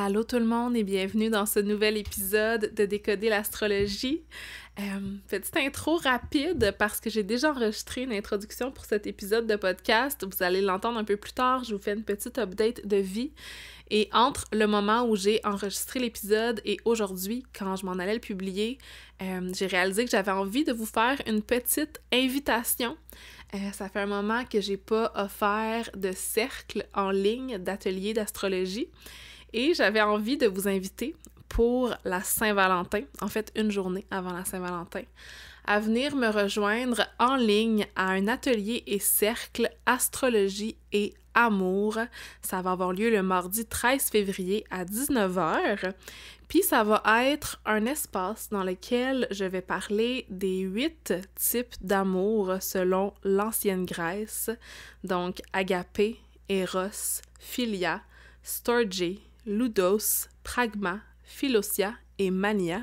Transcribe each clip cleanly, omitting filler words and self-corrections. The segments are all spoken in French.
Allô tout le monde et bienvenue dans ce nouvel épisode de Décoder l'astrologie. Petite intro rapide parce que j'ai déjà enregistré une introduction pour cet épisode de podcast. Vous allez l'entendre un peu plus tard, je vous fais une petite update de vie. Et entre le moment où j'ai enregistré l'épisode et aujourd'hui, quand je m'en allais le publier, j'ai réalisé que j'avais envie de vous faire une petite invitation. Ça fait un moment que j'ai pas offert de cercle en ligne d'atelier d'astrologie. Et j'avais envie de vous inviter pour la Saint-Valentin, en fait une journée avant la Saint-Valentin, à venir me rejoindre en ligne à un atelier et cercle astrologie et amour. Ça va avoir lieu le mardi 13 février à 19h. Puis ça va être un espace dans lequel je vais parler des 8 types d'amour selon l'ancienne Grèce, donc agapé, éros, philia, storgé, Ludos, Pragma, Philosia et Mania.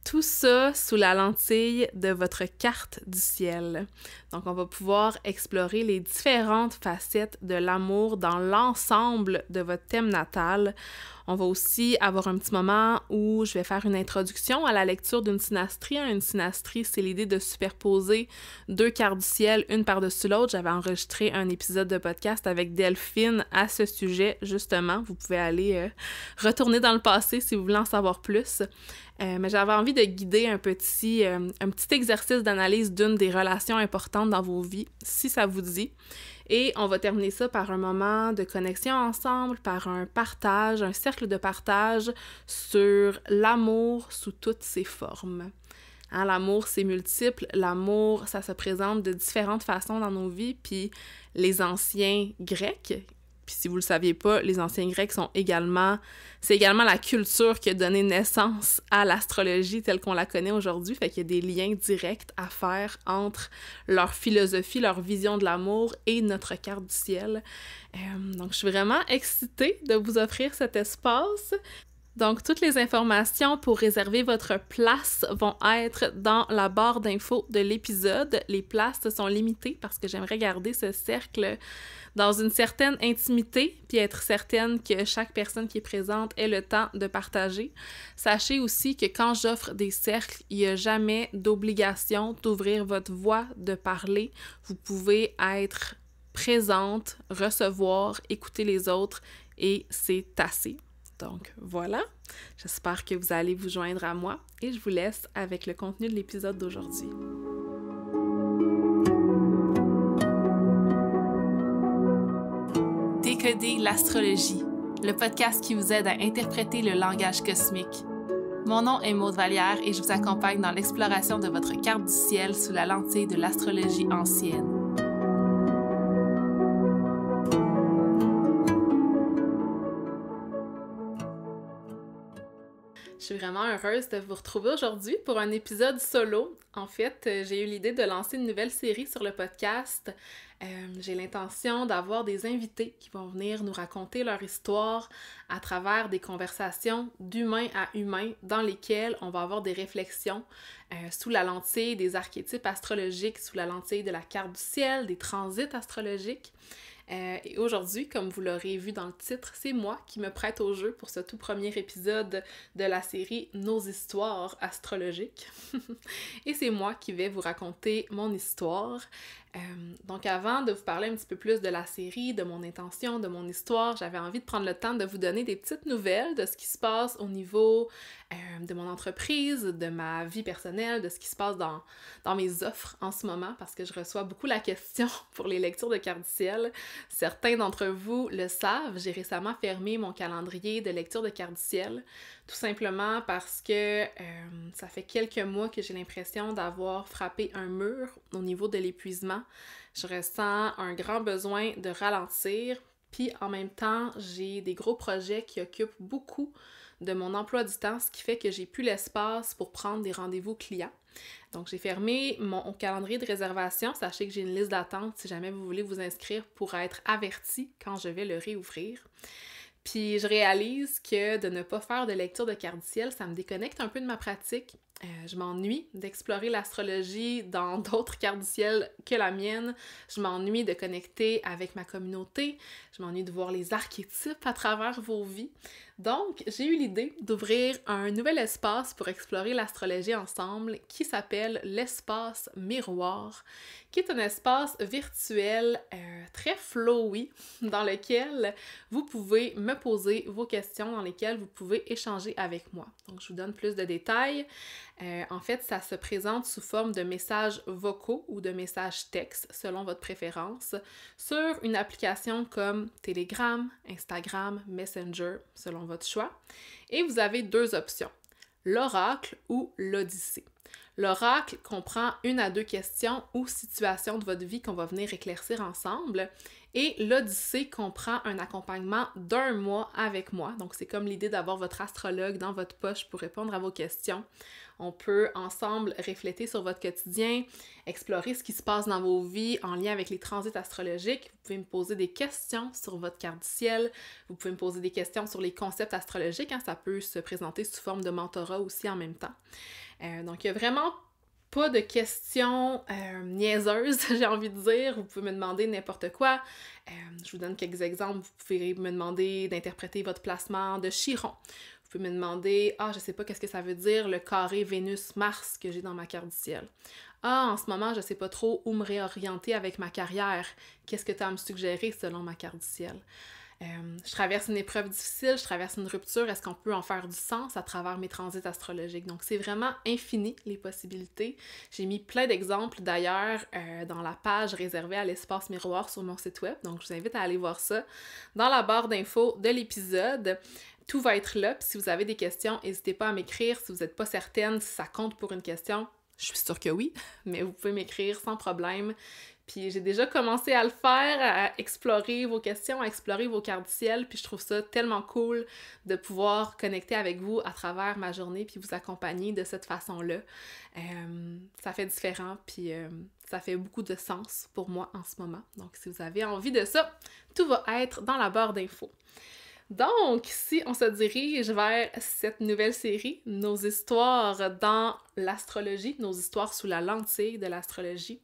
Tout ça sous la lentille de votre carte du ciel. Donc, on va pouvoir explorer les différentes facettes de l'amour dans l'ensemble de votre thème natal. On va aussi avoir un petit moment où je vais faire une introduction à la lecture d'une synastrie. Une synastrie, c'est l'idée de superposer 2 cartes du ciel, une par-dessus l'autre. J'avais enregistré un épisode de podcast avec Delphine à ce sujet, justement. Vous pouvez aller retourner dans le passé si vous voulez en savoir plus. Mais j'avais envie de guider un petit exercice d'analyse d'une des relations importantes dans vos vies, si ça vous dit. Et on va terminer ça par un moment de connexion ensemble, par un partage, un cercle de partage sur l'amour sous toutes ses formes. Hein, l'amour, c'est multiple. L'amour, ça se présente de différentes façons dans nos vies. Puis les anciens Grecs, puis si vous le saviez pas, les anciens Grecs c'est également la culture qui a donné naissance à l'astrologie telle qu'on la connaît aujourd'hui. Fait qu'il y a des liens directs à faire entre leur philosophie, leur vision de l'amour et notre carte du ciel. Donc, je suis vraiment excitée de vous offrir cet espace. Donc, toutes les informations pour réserver votre place vont être dans la barre d'infos de l'épisode. Les places sont limitées parce que j'aimerais garder ce cercle dans une certaine intimité, puis être certaine que chaque personne qui est présente ait le temps de partager. Sachez aussi que quand j'offre des cercles, il n'y a jamais d'obligation d'ouvrir votre voix, de parler. Vous pouvez être présente, recevoir, écouter les autres, et c'est assez. Donc voilà, j'espère que vous allez vous joindre à moi et je vous laisse avec le contenu de l'épisode d'aujourd'hui. Décoder l'astrologie, le podcast qui vous aide à interpréter le langage cosmique. Mon nom est Maude Vallière et je vous accompagne dans l'exploration de votre carte du ciel sous la lentille de l'astrologie ancienne. Je suis vraiment heureuse de vous retrouver aujourd'hui pour un épisode solo. En fait, j'ai eu l'idée de lancer une nouvelle série sur le podcast. J'ai l'intention d'avoir des invités qui vont venir nous raconter leur histoire à travers des conversations d'humain à humain dans lesquelles on va avoir des réflexions sous la lentille des archétypes astrologiques, sous la lentille de la carte du ciel, des transits astrologiques. Et aujourd'hui, comme vous l'aurez vu dans le titre, c'est moi qui me prête au jeu pour ce tout premier épisode de la série Nos histoires astrologiques. Et c'est moi qui vais vous raconter mon histoire. Donc avant de vous parler un petit peu plus de la série, de mon intention, de mon histoire, j'avais envie de prendre le temps de vous donner des petites nouvelles de ce qui se passe au niveau de mon entreprise, de ma vie personnelle, de ce qui se passe dans mes offres en ce moment, parce que je reçois beaucoup la question pour les lectures de cartes du ciel. Certains d'entre vous le savent, j'ai récemment fermé mon calendrier de lecture de cartes du ciel, tout simplement parce que ça fait quelques mois que j'ai l'impression d'avoir frappé un mur au niveau de l'épuisement. Je ressens un grand besoin de ralentir, puis en même temps, j'ai des gros projets qui occupent beaucoup de mon emploi du temps, ce qui fait que j'ai plus l'espace pour prendre des rendez-vous clients. Donc, j'ai fermé mon calendrier de réservation. Sachez que j'ai une liste d'attente si jamais vous voulez vous inscrire pour être averti quand je vais le réouvrir. Puis je réalise que de ne pas faire de lecture de carte du ciel, ça me déconnecte un peu de ma pratique. Je m'ennuie d'explorer l'astrologie dans d'autres cartes du ciel que la mienne. Je m'ennuie de connecter avec ma communauté. Je m'ennuie de voir les archétypes à travers vos vies. Donc, j'ai eu l'idée d'ouvrir un nouvel espace pour explorer l'astrologie ensemble qui s'appelle l'espace miroir, qui est un espace virtuel très flowy dans lequel vous pouvez me poser vos questions, dans lesquelles vous pouvez échanger avec moi. Donc, je vous donne plus de détails. En fait, ça se présente sous forme de messages vocaux ou de messages textes, selon votre préférence, sur une application comme Telegram, Instagram, Messenger, selon votre choix. Et vous avez deux options, l'oracle ou l'odyssée. L'oracle comprend 1 à 2 questions ou situations de votre vie qu'on va venir éclaircir ensemble. Et l'Odyssée comprend un accompagnement d'1 mois avec moi. Donc, c'est comme l'idée d'avoir votre astrologue dans votre poche pour répondre à vos questions. On peut ensemble refléter sur votre quotidien, explorer ce qui se passe dans vos vies en lien avec les transits astrologiques. Vous pouvez me poser des questions sur votre carte du ciel. Vous pouvez me poser des questions sur les concepts astrologiques. Ça peut se présenter sous forme de mentorat aussi en même temps. Donc, il y a vraiment pas de questions niaiseuses, j'ai envie de dire. Vous pouvez me demander n'importe quoi. Je vous donne quelques exemples. Vous pouvez me demander d'interpréter votre placement de Chiron. Vous pouvez me demander « Ah, je sais pas qu'est-ce que ça veut dire, le carré Vénus-Mars que j'ai dans ma carte du ciel. Ah, en ce moment, je sais pas trop où me réorienter avec ma carrière. Qu'est-ce que tu as à me suggérer selon ma carte du ciel? » Je traverse une épreuve difficile, je traverse une rupture, est-ce qu'on peut en faire du sens à travers mes transits astrologiques? Donc c'est vraiment infini les possibilités. J'ai mis plein d'exemples d'ailleurs dans la page réservée à l'espace miroir sur mon site web, donc je vous invite à aller voir ça dans la barre d'infos de l'épisode. Tout va être là, puis si vous avez des questions, n'hésitez pas à m'écrire si vous n'êtes pas certaine si ça compte pour une question. Je suis sûre que oui, mais vous pouvez m'écrire sans problème. Puis j'ai déjà commencé à le faire, à explorer vos questions, à explorer vos cartes du ciel, puis je trouve ça tellement cool de pouvoir connecter avec vous à travers ma journée, puis vous accompagner de cette façon-là. Ça fait différent, puis ça fait beaucoup de sens pour moi en ce moment. Donc si vous avez envie de ça, tout va être dans la barre d'infos. Donc, si on se dirige vers cette nouvelle série, nos histoires dans l'astrologie, nos histoires sous la lentille de l'astrologie,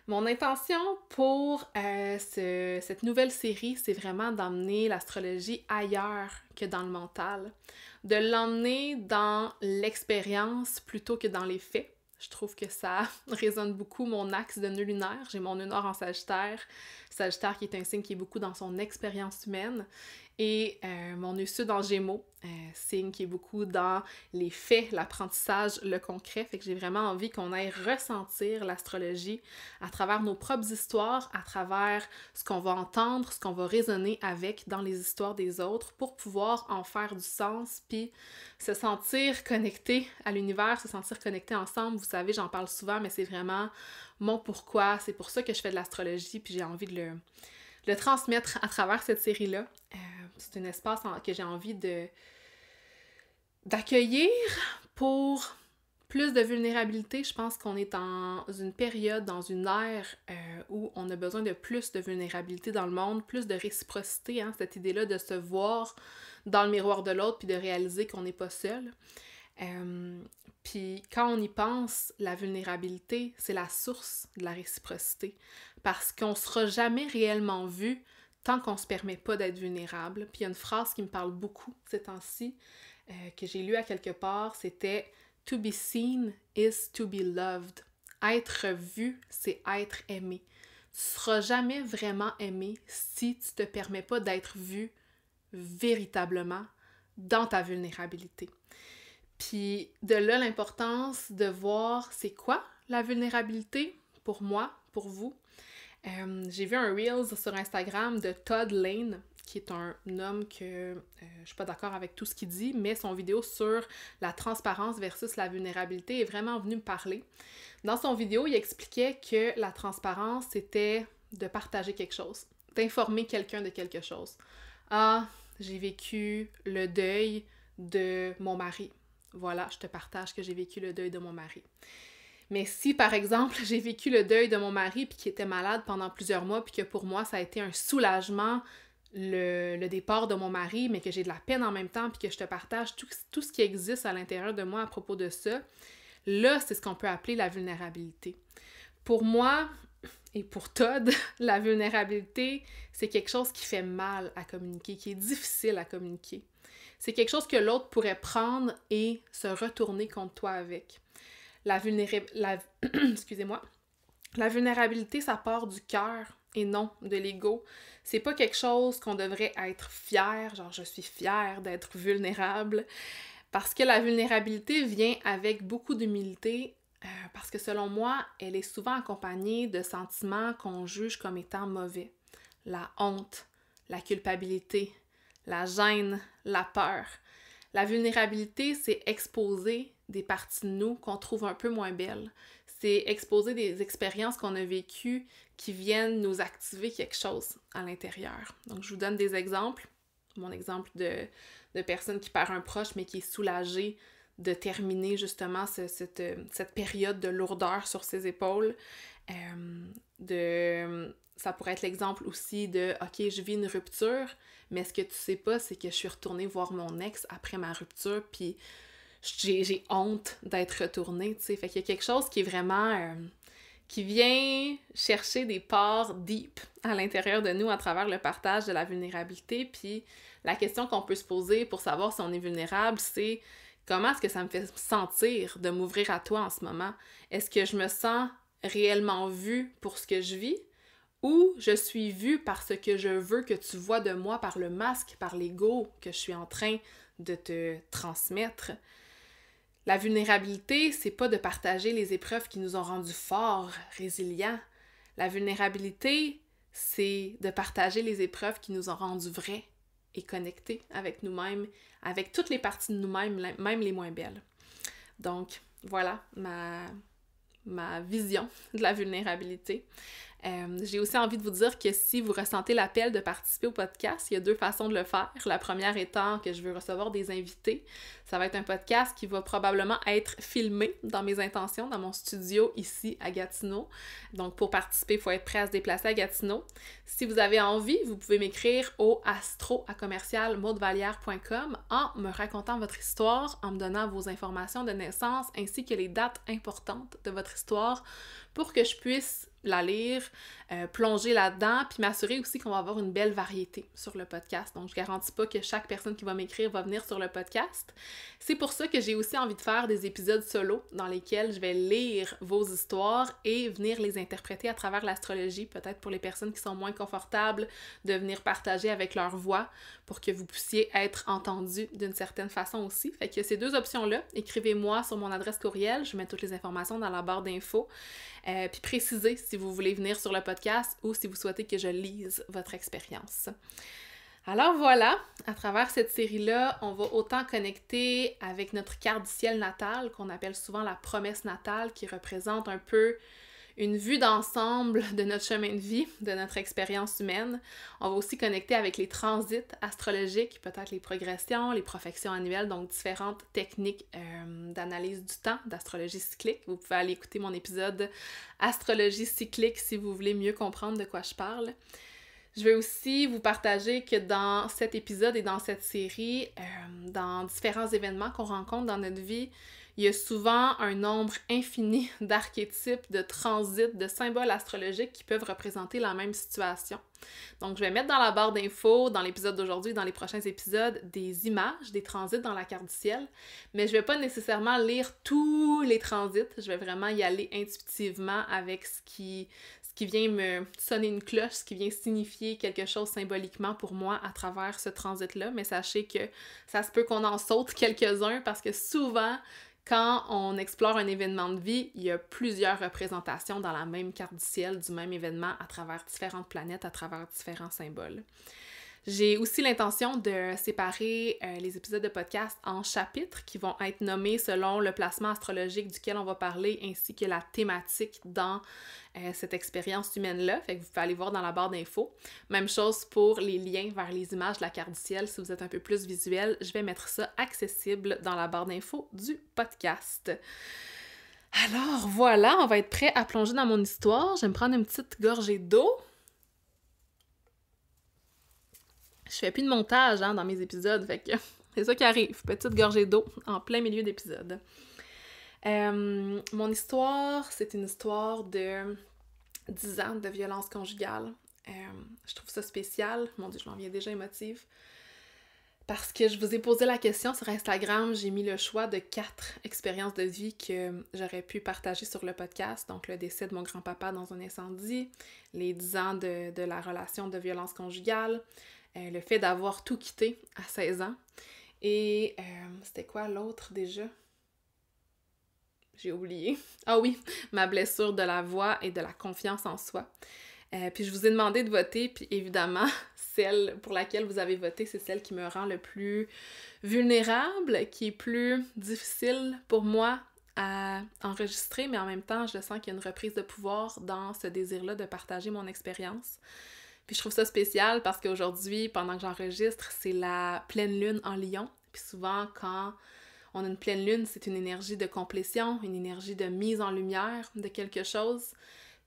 mon intention pour cette nouvelle série, c'est vraiment d'emmener l'astrologie ailleurs que dans le mental, de l'emmener dans l'expérience plutôt que dans les faits. Je trouve que ça résonne beaucoup mon axe de nœud lunaire. J'ai mon nœud nord en Sagittaire. Sagittaire qui est un signe qui est beaucoup dans son expérience humaine. Et mon nœud sud en Gémeaux, signe qui est beaucoup dans les faits, l'apprentissage, le concret. Fait que j'ai vraiment envie qu'on aille ressentir l'astrologie à travers nos propres histoires, à travers ce qu'on va entendre, ce qu'on va raisonner avec dans les histoires des autres pour pouvoir en faire du sens, puis se sentir connecté à l'univers, se sentir connecté ensemble. Vous savez, j'en parle souvent, mais c'est vraiment mon pourquoi. C'est pour ça que je fais de l'astrologie, puis j'ai envie de le transmettre à travers cette série-là. C'est un espace que j'ai envie d'accueillir pour plus de vulnérabilité. Je pense qu'on est dans une période, dans une ère où on a besoin de plus de vulnérabilité dans le monde, plus de réciprocité, hein, cette idée-là de se voir dans le miroir de l'autre puis de réaliser qu'on n'est pas seul. Puis quand on y pense, la vulnérabilité, c'est la source de la réciprocité parce qu'on ne sera jamais réellement vu tant qu'on ne se permet pas d'être vulnérable. Puis il y a une phrase qui me parle beaucoup ces temps-ci, que j'ai lue à quelque part, c'était « To be seen is to be loved ». Être vu, c'est être aimé. Tu ne seras jamais vraiment aimé si tu ne te permets pas d'être vu véritablement dans ta vulnérabilité. Puis de là, l'importance de voir c'est quoi la vulnérabilité pour moi, pour vous. J'ai vu un Reels sur Instagram de Todd Lane, qui est un homme que je suis pas d'accord avec tout ce qu'il dit, mais son vidéo sur la transparence versus la vulnérabilité est vraiment venu me parler. Dans son vidéo, il expliquait que la transparence, c'était de partager quelque chose, d'informer quelqu'un de quelque chose. Ah, j'ai vécu le deuil de mon mari. Voilà, je te partage que j'ai vécu le deuil de mon mari. Mais si, par exemple, j'ai vécu le deuil de mon mari puis qui était malade pendant plusieurs mois puis que pour moi, ça a été un soulagement le départ de mon mari, mais que j'ai de la peine en même temps, puis que je te partage tout ce qui existe à l'intérieur de moi à propos de ça, là, c'est ce qu'on peut appeler la vulnérabilité. Pour moi, et pour Todd, la vulnérabilité, c'est quelque chose qui fait mal à communiquer, qui est difficile à communiquer. C'est quelque chose que l'autre pourrait prendre et se retourner contre toi avec. Excusez-moi. La vulnérabilité, ça part du cœur et non de l'ego. C'est pas quelque chose qu'on devrait être fier, genre je suis fière d'être vulnérable, parce que la vulnérabilité vient avec beaucoup d'humilité, parce que selon moi, elle est souvent accompagnée de sentiments qu'on juge comme étant mauvais. La honte, la culpabilité, la gêne, la peur. La vulnérabilité, c'est exposer des parties de nous qu'on trouve un peu moins belles. C'est exposer des expériences qu'on a vécues qui viennent nous activer quelque chose à l'intérieur. Donc, je vous donne des exemples. Mon exemple de personne qui perd un proche, mais qui est soulagée de terminer justement cette période de lourdeur sur ses épaules. Ça pourrait être l'exemple aussi de « Ok, je vis une rupture, mais ce que tu sais pas, c'est que je suis retournée voir mon ex après ma rupture, puis j'ai honte d'être retournée, tu sais. » Fait qu'il y a quelque chose qui est vraiment... qui vient chercher des parts deep à l'intérieur de nous à travers le partage de la vulnérabilité. Puis la question qu'on peut se poser pour savoir si on est vulnérable, c'est comment est-ce que ça me fait sentir de m'ouvrir à toi en ce moment? Est-ce que je me sens réellement vue pour ce que je vis? Ou je suis vue par ce que je veux que tu vois de moi, par le masque, par l'ego que je suis en train de te transmettre? La vulnérabilité, c'est pas de partager les épreuves qui nous ont rendus forts, résilients. La vulnérabilité, c'est de partager les épreuves qui nous ont rendus vrais et connectés avec nous-mêmes, avec toutes les parties de nous-mêmes, même les moins belles. Donc, voilà ma vision de la vulnérabilité. J'ai aussi envie de vous dire que si vous ressentez l'appel de participer au podcast, il y a 2 façons de le faire. La première étant que je veux recevoir des invités. Ça va être un podcast qui va probablement être filmé dans mes intentions, dans mon studio ici à Gatineau. Donc pour participer, il faut être prêt à se déplacer à Gatineau. Si vous avez envie, vous pouvez m'écrire au astro@maudevalière.com en me racontant votre histoire, en me donnant vos informations de naissance ainsi que les dates importantes de votre histoire pour que je puisse la lire, plonger là-dedans, puis m'assurer aussi qu'on va avoir une belle variété sur le podcast. Donc, je garantis pas que chaque personne qui va m'écrire va venir sur le podcast. C'est pour ça que j'ai aussi envie de faire des épisodes solo dans lesquels je vais lire vos histoires et venir les interpréter à travers l'astrologie, peut-être pour les personnes qui sont moins confortables de venir partager avec leur voix pour que vous puissiez être entendus d'une certaine façon aussi. Fait que ces 2 options-là, écrivez-moi sur mon adresse courriel, je mets toutes les informations dans la barre d'infos. Puis précisez si vous voulez venir sur le podcast ou si vous souhaitez que je lise votre expérience. Alors voilà, à travers cette série-là, on va autant connecter avec notre carte du ciel natale, qu'on appelle souvent la promesse natale, qui représente un peu une vue d'ensemble de notre chemin de vie, de notre expérience humaine. On va aussi connecter avec les transits astrologiques, peut-être les progressions, les profections annuelles, donc différentes techniques d'analyse du temps, d'astrologie cyclique. Vous pouvez aller écouter mon épisode Astrologie cyclique si vous voulez mieux comprendre de quoi je parle. Je vais aussi vous partager que dans cet épisode et dans cette série, dans différents événements qu'on rencontre dans notre vie, il y a souvent un nombre infini d'archétypes, de transits, de symboles astrologiques qui peuvent représenter la même situation. Donc, je vais mettre dans la barre d'infos, dans l'épisode d'aujourd'hui, dans les prochains épisodes, des images, des transits dans la carte du ciel, mais je vais pas nécessairement lire tous les transits, je vais vraiment y aller intuitivement avec ce qui vient me sonner une cloche, ce qui vient signifier quelque chose symboliquement pour moi à travers ce transit-là, mais sachez que ça se peut qu'on en saute quelques-uns parce que souvent, quand on explore un événement de vie, il y a plusieurs représentations dans la même carte du ciel du même événement à travers différentes planètes, à travers différents symboles. J'ai aussi l'intention de séparer les épisodes de podcast en chapitres qui vont être nommés selon le placement astrologique duquel on va parler ainsi que la thématique dans cette expérience humaine-là. Fait que vous pouvez aller voir dans la barre d'infos. Même chose pour les liens vers les images de la carte du ciel. Si vous êtes un peu plus visuel, je vais mettre ça accessible dans la barre d'infos du podcast. Alors voilà, on va être prêt à plonger dans mon histoire. Je vais me prendre une petite gorgée d'eau. Je fais plus de montage dans mes épisodes, fait que c'est ça qui arrive. Petite gorgée d'eau en plein milieu d'épisode. Mon histoire, c'est une histoire de 10 ans de violence conjugale. Je trouve ça spécial. Mon Dieu, je m'en viens déjà émotive. Parce que je vous ai posé la question sur Instagram, j'ai mis le choix de 4 expériences de vie que j'aurais pu partager sur le podcast. Donc, le décès de mon grand-papa dans un incendie, les 10 ans de la relation de violence conjugale, le fait d'avoir tout quitté à 16 ans. Et c'était quoi l'autre déjà? J'ai oublié. Ah oui, ma blessure de la voix et de la confiance en soi. Puis je vous ai demandé de voter, puis évidemment, celle pour laquelle vous avez voté, c'est celle qui me rend le plus vulnérable, qui est plus difficile pour moi à enregistrer, mais en même temps, je sens qu'il y a une reprise de pouvoir dans ce désir-là de partager mon expérience. Puis je trouve ça spécial parce qu'aujourd'hui, pendant que j'enregistre, c'est la pleine lune en Lion. Puis souvent, quand on a une pleine lune, c'est une énergie de complétion, une énergie de mise en lumière de quelque chose.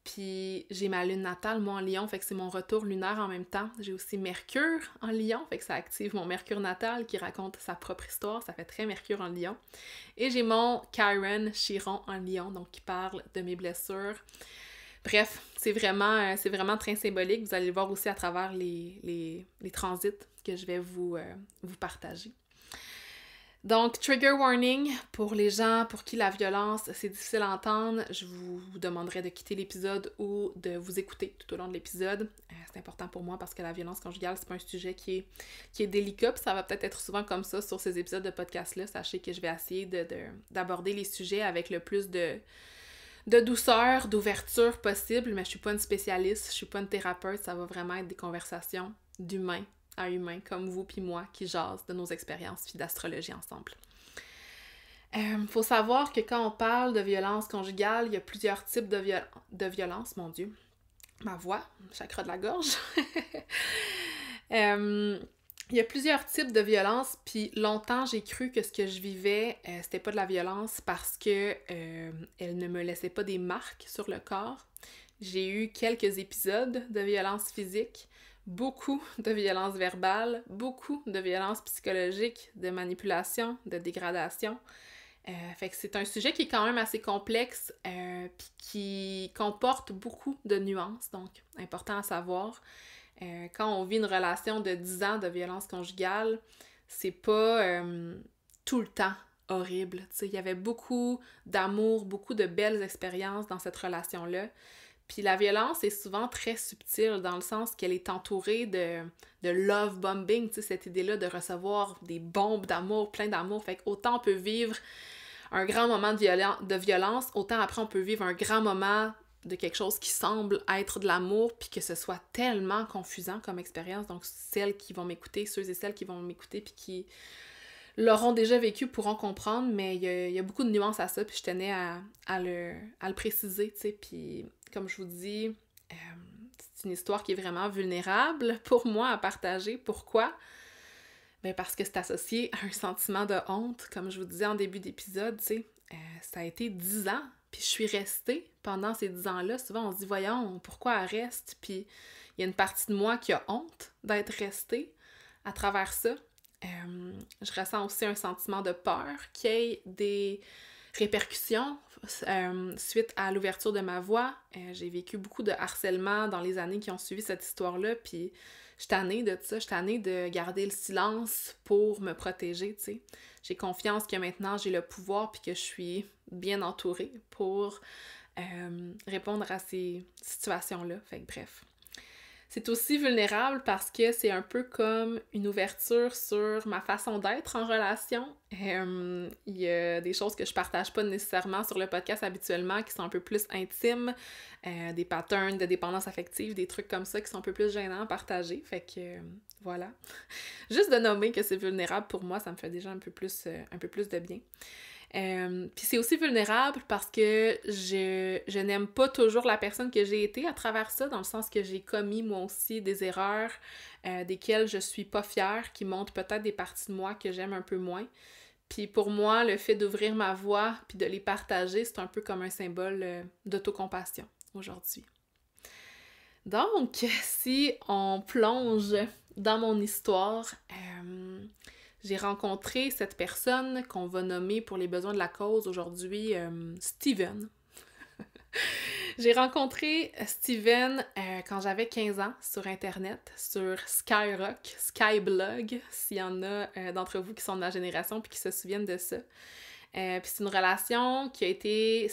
Puis j'ai ma lune natale, moi, en Lion, fait que c'est mon retour lunaire en même temps. J'ai aussi Mercure en Lion, fait que ça active mon Mercure natal qui raconte sa propre histoire, ça fait très Mercure en Lion. Et j'ai mon Chiron Chiron en Lion, donc qui parle de mes blessures. Bref, c'est vraiment très symbolique. Vous allez le voir aussi à travers les transits que je vais vous partager. Donc, trigger warning pour les gens pour qui la violence, c'est difficile à entendre. Je vous demanderai de quitter l'épisode ou de vous écouter tout au long de l'épisode. C'est important pour moi parce que la violence conjugale, c'est pas un sujet qui est délicat. Puis ça va peut-être être souvent comme ça sur ces épisodes de podcast-là. Sachez que je vais essayer d'aborder les sujets avec le plus de douceur, d'ouverture possible. Mais je suis pas une spécialiste, je suis pas une thérapeute. Ça va vraiment être des conversations d'humains à humain, comme vous puis moi, qui jasent de nos expériences puis d'astrologie ensemble. Faut savoir que quand on parle de violence conjugale, il y a plusieurs types de violence, mon Dieu. Ma voix, chakra de la gorge. Il y a plusieurs types de violence, puis longtemps, j'ai cru que ce que je vivais, c'était pas de la violence parce que elle ne me laissait pas des marques sur le corps. J'ai eu quelques épisodes de violence physique, beaucoup de violence verbale, beaucoup de violence psychologique, de manipulation, de dégradation. Fait que c'est un sujet qui est quand même assez complexe puis qui comporte beaucoup de nuances, donc important à savoir. Quand on vit une relation de 10 ans de violence conjugale, c'est pas tout le temps horrible. T'sais, il y avait beaucoup d'amour, beaucoup de belles expériences dans cette relation-là. Puis la violence est souvent très subtile dans le sens qu'elle est entourée de love bombing, tu sais, cette idée-là de recevoir des bombes d'amour, plein d'amour. Fait qu'autant on peut vivre un grand moment de violence, autant après on peut vivre un grand moment de quelque chose qui semble être de l'amour, puis que ce soit tellement confusant comme expérience. Donc celles qui vont m'écouter, ceux et celles qui vont m'écouter, puis qui l'auront déjà vécu pourront comprendre, mais il y a beaucoup de nuances à ça, puis je tenais à le préciser, tu sais, puis comme je vous dis, c'est une histoire qui est vraiment vulnérable pour moi à partager. Pourquoi? Ben parce que c'est associé à un sentiment de honte, comme je vous disais en début d'épisode, tu sais, ça a été 10 ans, puis je suis restée pendant ces 10 ans-là. Souvent, on se dit, voyons, pourquoi elle reste? Puis il y a une partie de moi qui a honte d'être restée à travers ça. Je ressens aussi un sentiment de peur qu'il y ait des répercussions suite à l'ouverture de ma voix. J'ai vécu beaucoup de harcèlement dans les années qui ont suivi cette histoire-là, puis je suis tannée de ça, je suis tannée de garder le silence pour me protéger, tu sais. J'ai confiance que maintenant j'ai le pouvoir puis que je suis bien entourée pour répondre à ces situations-là. Fait que bref. C'est aussi vulnérable parce que c'est un peu comme une ouverture sur ma façon d'être en relation. Il y a des choses que je partage pas nécessairement sur le podcast habituellement, qui sont un peu plus intimes, des patterns de dépendance affective, des trucs comme ça qui sont un peu plus gênants à partager. Fait que voilà. Juste de nommer que c'est vulnérable pour moi, ça me fait déjà un peu plus de bien. Puis c'est aussi vulnérable parce que je n'aime pas toujours la personne que j'ai été à travers ça, dans le sens que j'ai commis moi aussi des erreurs desquelles je suis pas fière, qui montrent peut-être des parties de moi que j'aime un peu moins. Puis pour moi, le fait d'ouvrir ma voix puis de les partager, c'est un peu comme un symbole d'autocompassion aujourd'hui. Donc, si on plonge dans mon histoire, j'ai rencontré cette personne qu'on va nommer pour les besoins de la cause aujourd'hui Steven. J'ai rencontré Steven quand j'avais 15 ans sur Internet, sur Skyrock, Skyblog, s'il y en a d'entre vous qui sont de ma génération puis qui se souviennent de ça. Puis c'est une relation qui a été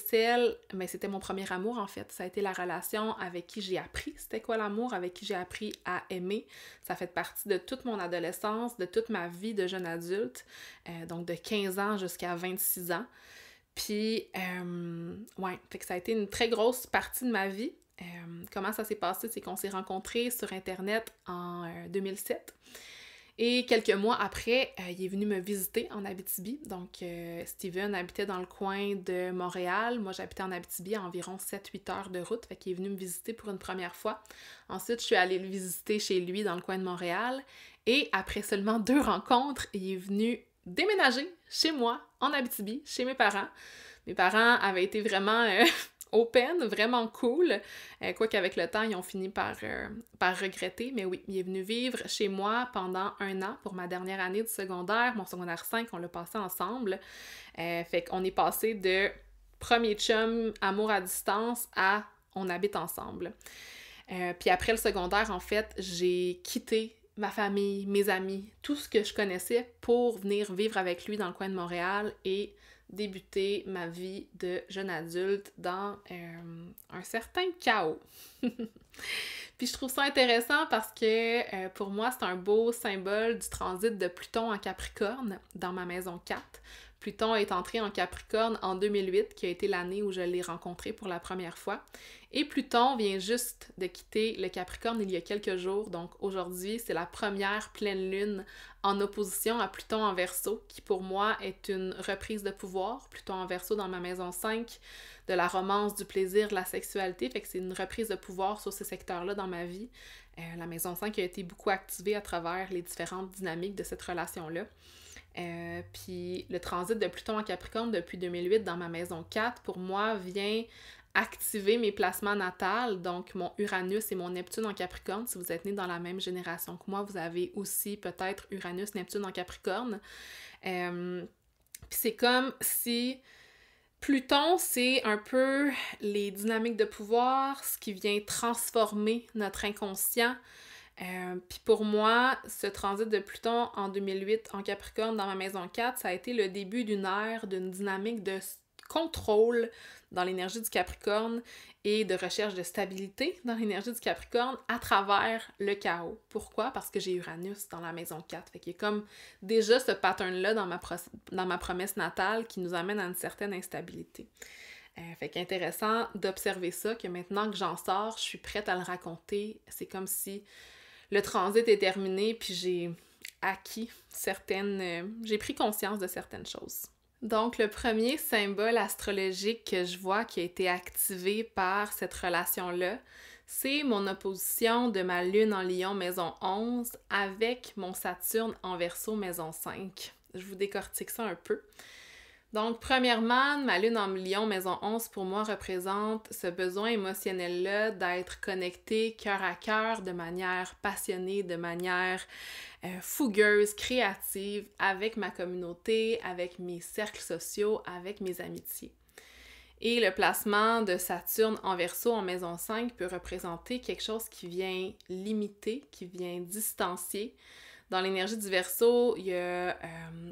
mais c'était mon premier amour en fait. Ça a été la relation avec qui j'ai appris c'était quoi l'amour, avec qui j'ai appris à aimer. Ça fait partie de toute mon adolescence, de toute ma vie de jeune adulte, donc de 15 ans jusqu'à 26 ans. Puis, ouais, fait que ça a été une très grosse partie de ma vie. Comment ça s'est passé? C'est qu'on s'est rencontrés sur Internet en 2007. Et quelques mois après, il est venu me visiter en Abitibi. Donc, Steven habitait dans le coin de Montréal. Moi, j'habitais en Abitibi à environ 7-8 heures de route. Fait qu'il est venu me visiter pour une première fois. Ensuite, je suis allée le visiter chez lui dans le coin de Montréal. Et après seulement 2 rencontres, il est venu déménager chez moi, en Abitibi, chez mes parents. Mes parents avaient été vraiment open, vraiment cool. Quoi qu'avec le temps, ils ont fini par regretter. Mais oui, il est venu vivre chez moi pendant 1 an pour ma dernière année de secondaire. Mon secondaire 5, on l'a passé ensemble. Fait qu'on est passé de premier chum, amour à distance, à on habite ensemble. Puis après le secondaire, en fait, j'ai quitté ma famille, mes amis, tout ce que je connaissais pour venir vivre avec lui dans le coin de Montréal et débuter ma vie de jeune adulte dans un certain chaos. Puis je trouve ça intéressant parce que pour moi, c'est un beau symbole du transit de Pluton en Capricorne dans ma maison 4. Pluton est entré en Capricorne en 2008, qui a été l'année où je l'ai rencontré pour la première fois. Et Pluton vient juste de quitter le Capricorne il y a quelques jours. Donc aujourd'hui, c'est la première pleine lune en opposition à Pluton en Verseau, qui pour moi est une reprise de pouvoir. Pluton en Verseau dans ma maison 5, de la romance, du plaisir, de la sexualité. Fait que c'est une reprise de pouvoir sur ces secteurs-là dans ma vie. La maison 5 a été beaucoup activée à travers les différentes dynamiques de cette relation-là. Puis le transit de Pluton en Capricorne depuis 2008 dans ma maison 4, pour moi, vient activer mes placements natals, donc mon Uranus et mon Neptune en Capricorne. Si vous êtes né dans la même génération que moi, vous avez aussi peut-être Uranus, Neptune en Capricorne. Puis c'est comme si Pluton, c'est un peu les dynamiques de pouvoir, ce qui vient transformer notre inconscient. Puis pour moi, ce transit de Pluton en 2008 en Capricorne dans ma maison 4, ça a été le début d'une ère, d'une dynamique de contrôle dans l'énergie du Capricorne et de recherche de stabilité dans l'énergie du Capricorne à travers le chaos. Pourquoi? Parce que j'ai Uranus dans la maison 4. Fait qu'il y a comme déjà ce pattern-là dans ma promesse natale qui nous amène à une certaine instabilité. Fait qu'intéressant d'observer ça, que maintenant que j'en sors, je suis prête à le raconter. C'est comme si le transit est terminé, puis j'ai acquis j'ai pris conscience de certaines choses. Donc, le premier symbole astrologique que je vois qui a été activé par cette relation-là, c'est mon opposition de ma lune en Lion, maison 11, avec mon Saturne en Verseau, maison 5. Je vous décortique ça un peu. Donc, premièrement, ma lune en Lion, maison 11, pour moi, représente ce besoin émotionnel-là d'être connecté cœur à cœur, de manière passionnée, de manière fougueuse, créative, avec ma communauté, avec mes cercles sociaux, avec mes amitiés. Et le placement de Saturne en Verseau en maison 5 peut représenter quelque chose qui vient limiter, qui vient distancier. Dans l'énergie du Verseau, il y a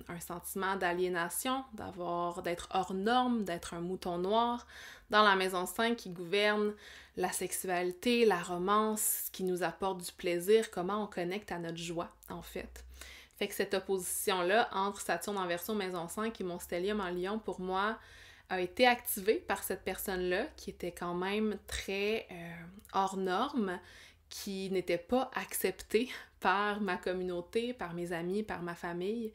un sentiment d'aliénation, d'être hors norme, d'être un mouton noir. Dans la maison 5 qui gouverne la sexualité, la romance, ce qui nous apporte du plaisir, comment on connecte à notre joie, en fait. Fait que cette opposition-là entre Saturne en Verseau, maison 5 et mon stellium en Lion, pour moi, a été activée par cette personne-là qui était quand même très hors norme, qui n'était pas acceptée par ma communauté, par mes amis, par ma famille.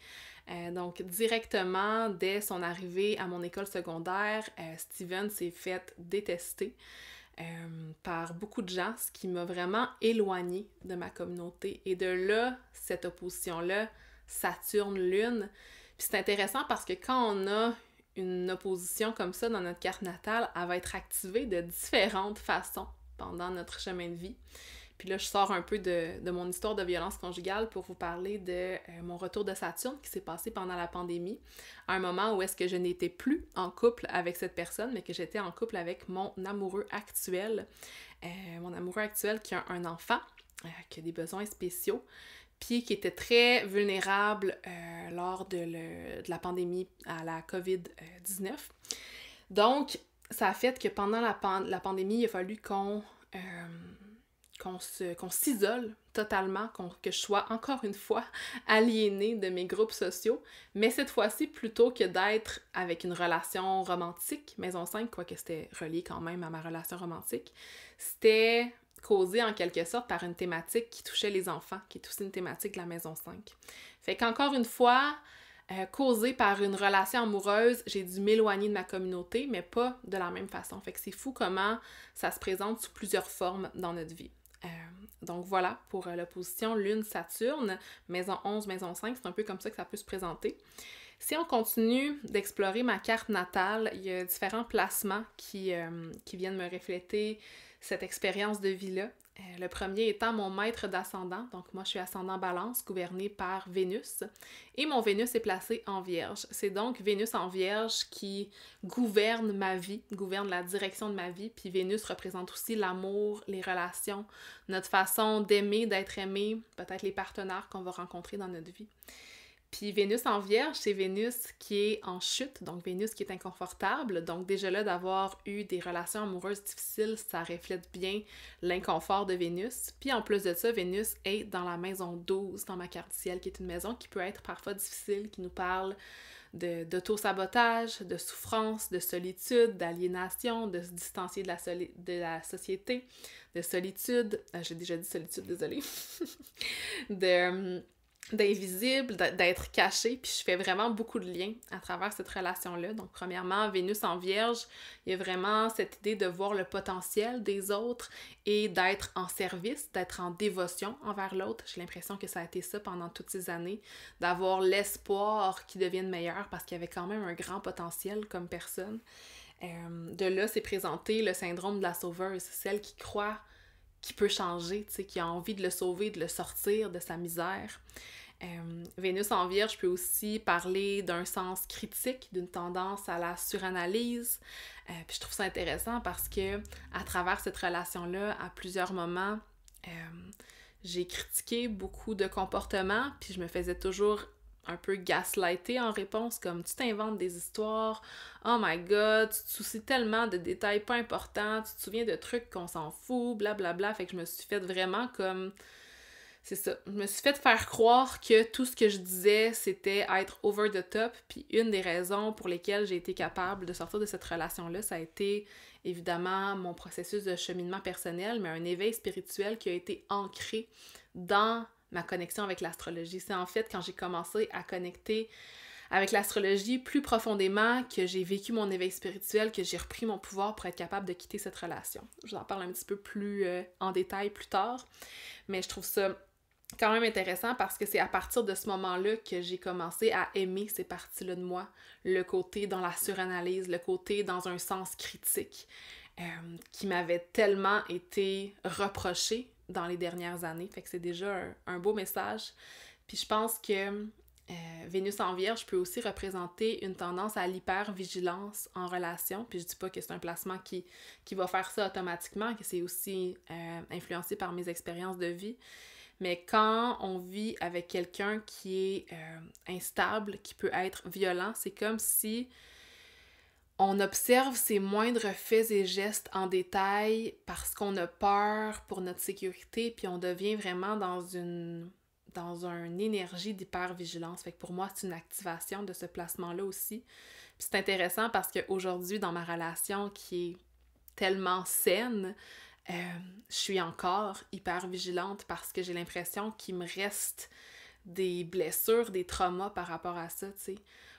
Donc, directement, dès son arrivée à mon école secondaire, Steven s'est fait détester par beaucoup de gens, ce qui m'a vraiment éloignée de ma communauté. Et de là, cette opposition-là, Saturne-Lune. Puis c'est intéressant parce que quand on a une opposition comme ça dans notre carte natale, elle va être activée de différentes façons pendant notre chemin de vie. Puis là, je sors un peu de mon histoire de violence conjugale pour vous parler de mon retour de Saturne qui s'est passé pendant la pandémie, à un moment où est-ce que je n'étais plus en couple avec cette personne, mais que j'étais en couple avec mon amoureux actuel. Mon amoureux actuel qui a un enfant, qui a des besoins spéciaux, puis qui était très vulnérable lors de la pandémie à la COVID-19. Donc, ça a fait que pendant la pandémie, il a fallu qu'on s'isole totalement, que je sois encore une fois aliénée de mes groupes sociaux, mais cette fois-ci, plutôt que d'être avec une relation romantique, Maison 5, quoique c'était relié quand même à ma relation romantique, c'était causé en quelque sorte par une thématique qui touchait les enfants, qui est aussi une thématique de la Maison 5. Fait qu'encore une fois, causé par une relation amoureuse, j'ai dû m'éloigner de ma communauté, mais pas de la même façon. Fait que c'est fou comment ça se présente sous plusieurs formes dans notre vie. Donc voilà, pour l'opposition Lune-Saturne, Maison 11, Maison 5, c'est un peu comme ça que ça peut se présenter. Si on continue d'explorer ma carte natale, il y a différents placements qui viennent me refléter cette expérience de vie-là. Le premier étant mon maître d'ascendant, donc moi je suis ascendant Balance, gouverné par Vénus, et mon Vénus est placé en Vierge. C'est donc Vénus en Vierge qui gouverne ma vie, gouverne la direction de ma vie, puis Vénus représente aussi l'amour, les relations, notre façon d'aimer, d'être aimé, peut-être les partenaires qu'on va rencontrer dans notre vie. Puis Vénus en Vierge, c'est Vénus qui est en chute, donc Vénus qui est inconfortable. Donc déjà là, d'avoir eu des relations amoureuses difficiles, ça reflète bien l'inconfort de Vénus. Puis en plus de ça, Vénus est dans la maison 12 dans ma carte du ciel, qui est une maison qui peut être parfois difficile, qui nous parle d'auto-sabotage, de souffrance, de solitude, d'aliénation, de se distancier de la société, de solitude, j'ai déjà dit solitude, désolée, d'invisible, d'être caché, puis je fais vraiment beaucoup de liens à travers cette relation-là. Donc, premièrement, Vénus en Vierge, il y a vraiment cette idée de voir le potentiel des autres et d'être en service, d'être en dévotion envers l'autre. J'ai l'impression que ça a été ça pendant toutes ces années, d'avoir l'espoir qu'il devienne meilleur parce qu'il y avait quand même un grand potentiel comme personne. De là, c'est présenté le syndrome de la sauveuse, celle qui croit qui peut changer, tu sais, qui a envie de le sauver, de le sortir de sa misère. Vénus en Vierge peut aussi parler d'un sens critique, d'une tendance à la suranalyse. Puis je trouve ça intéressant parce que à travers cette relation-là, à plusieurs moments, j'ai critiqué beaucoup de comportements, puis je me faisais toujours un peu gaslighter en réponse, comme tu t'inventes des histoires, oh my god, tu te soucies tellement de détails pas importants, tu te souviens de trucs qu'on s'en fout, blablabla, fait que je me suis fait vraiment comme, c'est ça, je me suis fait faire croire que tout ce que je disais, c'était être over the top, puis une des raisons pour lesquelles j'ai été capable de sortir de cette relation-là, ça a été évidemment mon processus de cheminement personnel, mais un éveil spirituel qui a été ancré dans ma connexion avec l'astrologie. C'est en fait quand j'ai commencé à connecter avec l'astrologie plus profondément que j'ai vécu mon éveil spirituel, que j'ai repris mon pouvoir pour être capable de quitter cette relation. Je vous en parle un petit peu plus en détail plus tard, mais je trouve ça quand même intéressant parce que c'est à partir de ce moment-là que j'ai commencé à aimer ces parties-là de moi, le côté dans la suranalyse, le côté dans un sens critique, qui m'avait tellement été reproché dans les dernières années. Fait que c'est déjà un beau message. Puis je pense que Vénus en Vierge peut aussi représenter une tendance à l'hypervigilance en relation. Puis je dis pas que c'est un placement qui va faire ça automatiquement, que c'est aussi influencé par mes expériences de vie. Mais quand on vit avec quelqu'un qui est instable, qui peut être violent, c'est comme si on observe ses moindres faits et gestes en détail parce qu'on a peur pour notre sécurité, puis on devient vraiment dans une énergie d'hypervigilance. Fait que pour moi, c'est une activation de ce placement-là aussi. Puis c'est intéressant parce qu'aujourd'hui, dans ma relation qui est tellement saine, je suis encore hyper vigilante parce que j'ai l'impression qu'il me reste des blessures, des traumas par rapport à ça, tu sais.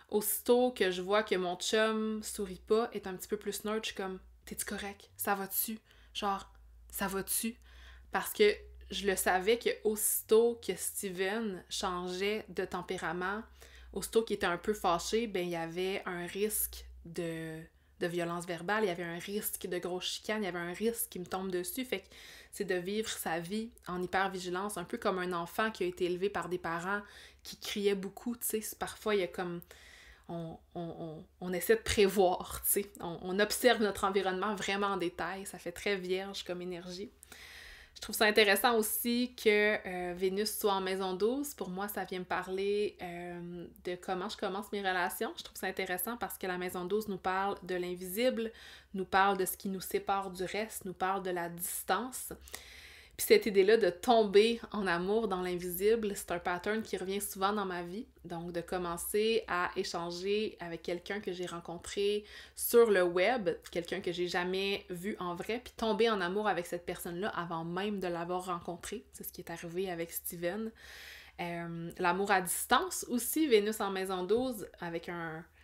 Aussitôt que je vois que mon chum sourit pas, est un petit peu plus neutre, je suis comme « T'es-tu correct? Ça va-tu? » Genre « Ça va-tu? » Parce que je le savais que aussitôt que Steven changeait de tempérament, aussitôt qu'il était un peu fâché, ben il y avait un risque de de violence verbale, il y avait un risque de grosse chicane, il y avait un risque qui me tombe dessus. Fait que c'est de vivre sa vie en hyper-vigilance, un peu comme un enfant qui a été élevé par des parents qui criaient beaucoup, tu sais. Parfois, il y a comme... On essaie de prévoir, tu sais. On observe notre environnement vraiment en détail. Ça fait très vierge comme énergie. Je trouve ça intéressant aussi que Vénus soit en maison 12. Pour moi, ça vient me parler de comment je commence mes relations. Je trouve ça intéressant parce que la maison 12 nous parle de l'invisible, nous parle de ce qui nous sépare du reste, nous parle de la distance. Puis cette idée-là de tomber en amour dans l'invisible, c'est un pattern qui revient souvent dans ma vie. Donc de commencer à échanger avec quelqu'un que j'ai rencontré sur le web, quelqu'un que j'ai jamais vu en vrai, puis tomber en amour avec cette personne-là avant même de l'avoir rencontré. C'est ce qui est arrivé avec Steven. L'amour à distance aussi, Vénus en maison 12, avec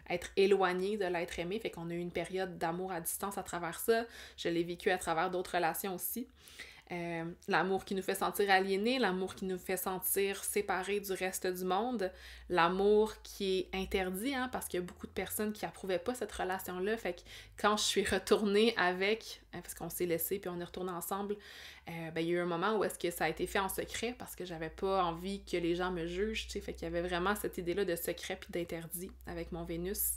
être éloigné de l'être aimé, fait qu'on a eu une période d'amour à distance à travers ça. Je l'ai vécu à travers d'autres relations aussi. L'amour qui nous fait sentir aliénés, l'amour qui nous fait sentir séparés du reste du monde, l'amour qui est interdit, hein, parce qu'il y a beaucoup de personnes qui approuvaient pas cette relation-là, fait que quand je suis retournée avec, parce qu'on s'est laissé puis on est retourné ensemble, il y a eu un moment où est-ce que ça a été fait en secret, parce que j'avais pas envie que les gens me jugent, tu sais, fait qu'il y avait vraiment cette idée-là de secret puis d'interdit avec mon Vénus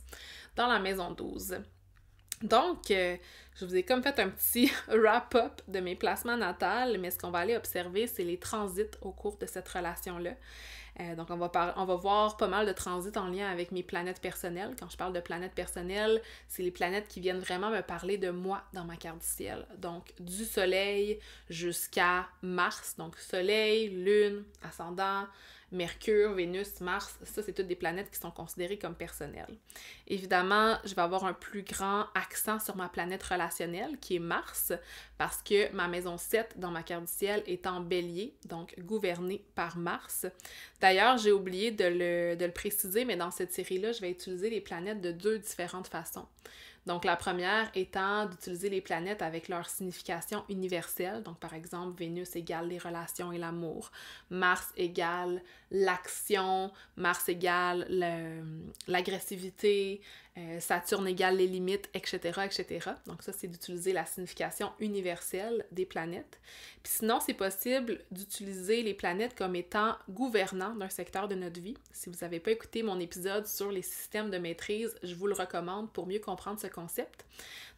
dans la maison 12. Donc, je vous ai comme fait un petit wrap-up de mes placements natals, mais ce qu'on va aller observer, c'est les transits au cours de cette relation-là. Donc, on va voir pas mal de transits en lien avec mes planètes personnelles. Quand je parle de planètes personnelles, c'est les planètes qui viennent vraiment me parler de moi dans ma carte du ciel. Donc, du Soleil jusqu'à Mars. Donc, Soleil, Lune, Ascendant, Mercure, Vénus, Mars, ça, c'est toutes des planètes qui sont considérées comme personnelles. Évidemment, je vais avoir un plus grand accent sur ma planète relationnelle, qui est Mars, parce que ma maison 7 dans ma carte du ciel est en Bélier, donc gouvernée par Mars. D'ailleurs, j'ai oublié de le préciser, mais dans cette série-là, je vais utiliser les planètes de deux différentes façons. Donc, la première étant d'utiliser les planètes avec leur signification universelle. Donc, par exemple, Vénus égale les relations et l'amour. Mars égale l'action. Mars égale l'agressivité. Saturne égale les limites, etc., etc. Donc, ça, c'est d'utiliser la signification universelle des planètes. Puis sinon, c'est possible d'utiliser les planètes comme étant gouvernants d'un secteur de notre vie. Si vous n'avez pas écouté mon épisode sur les systèmes de maîtrise, je vous le recommande pour mieux comprendre ce concept.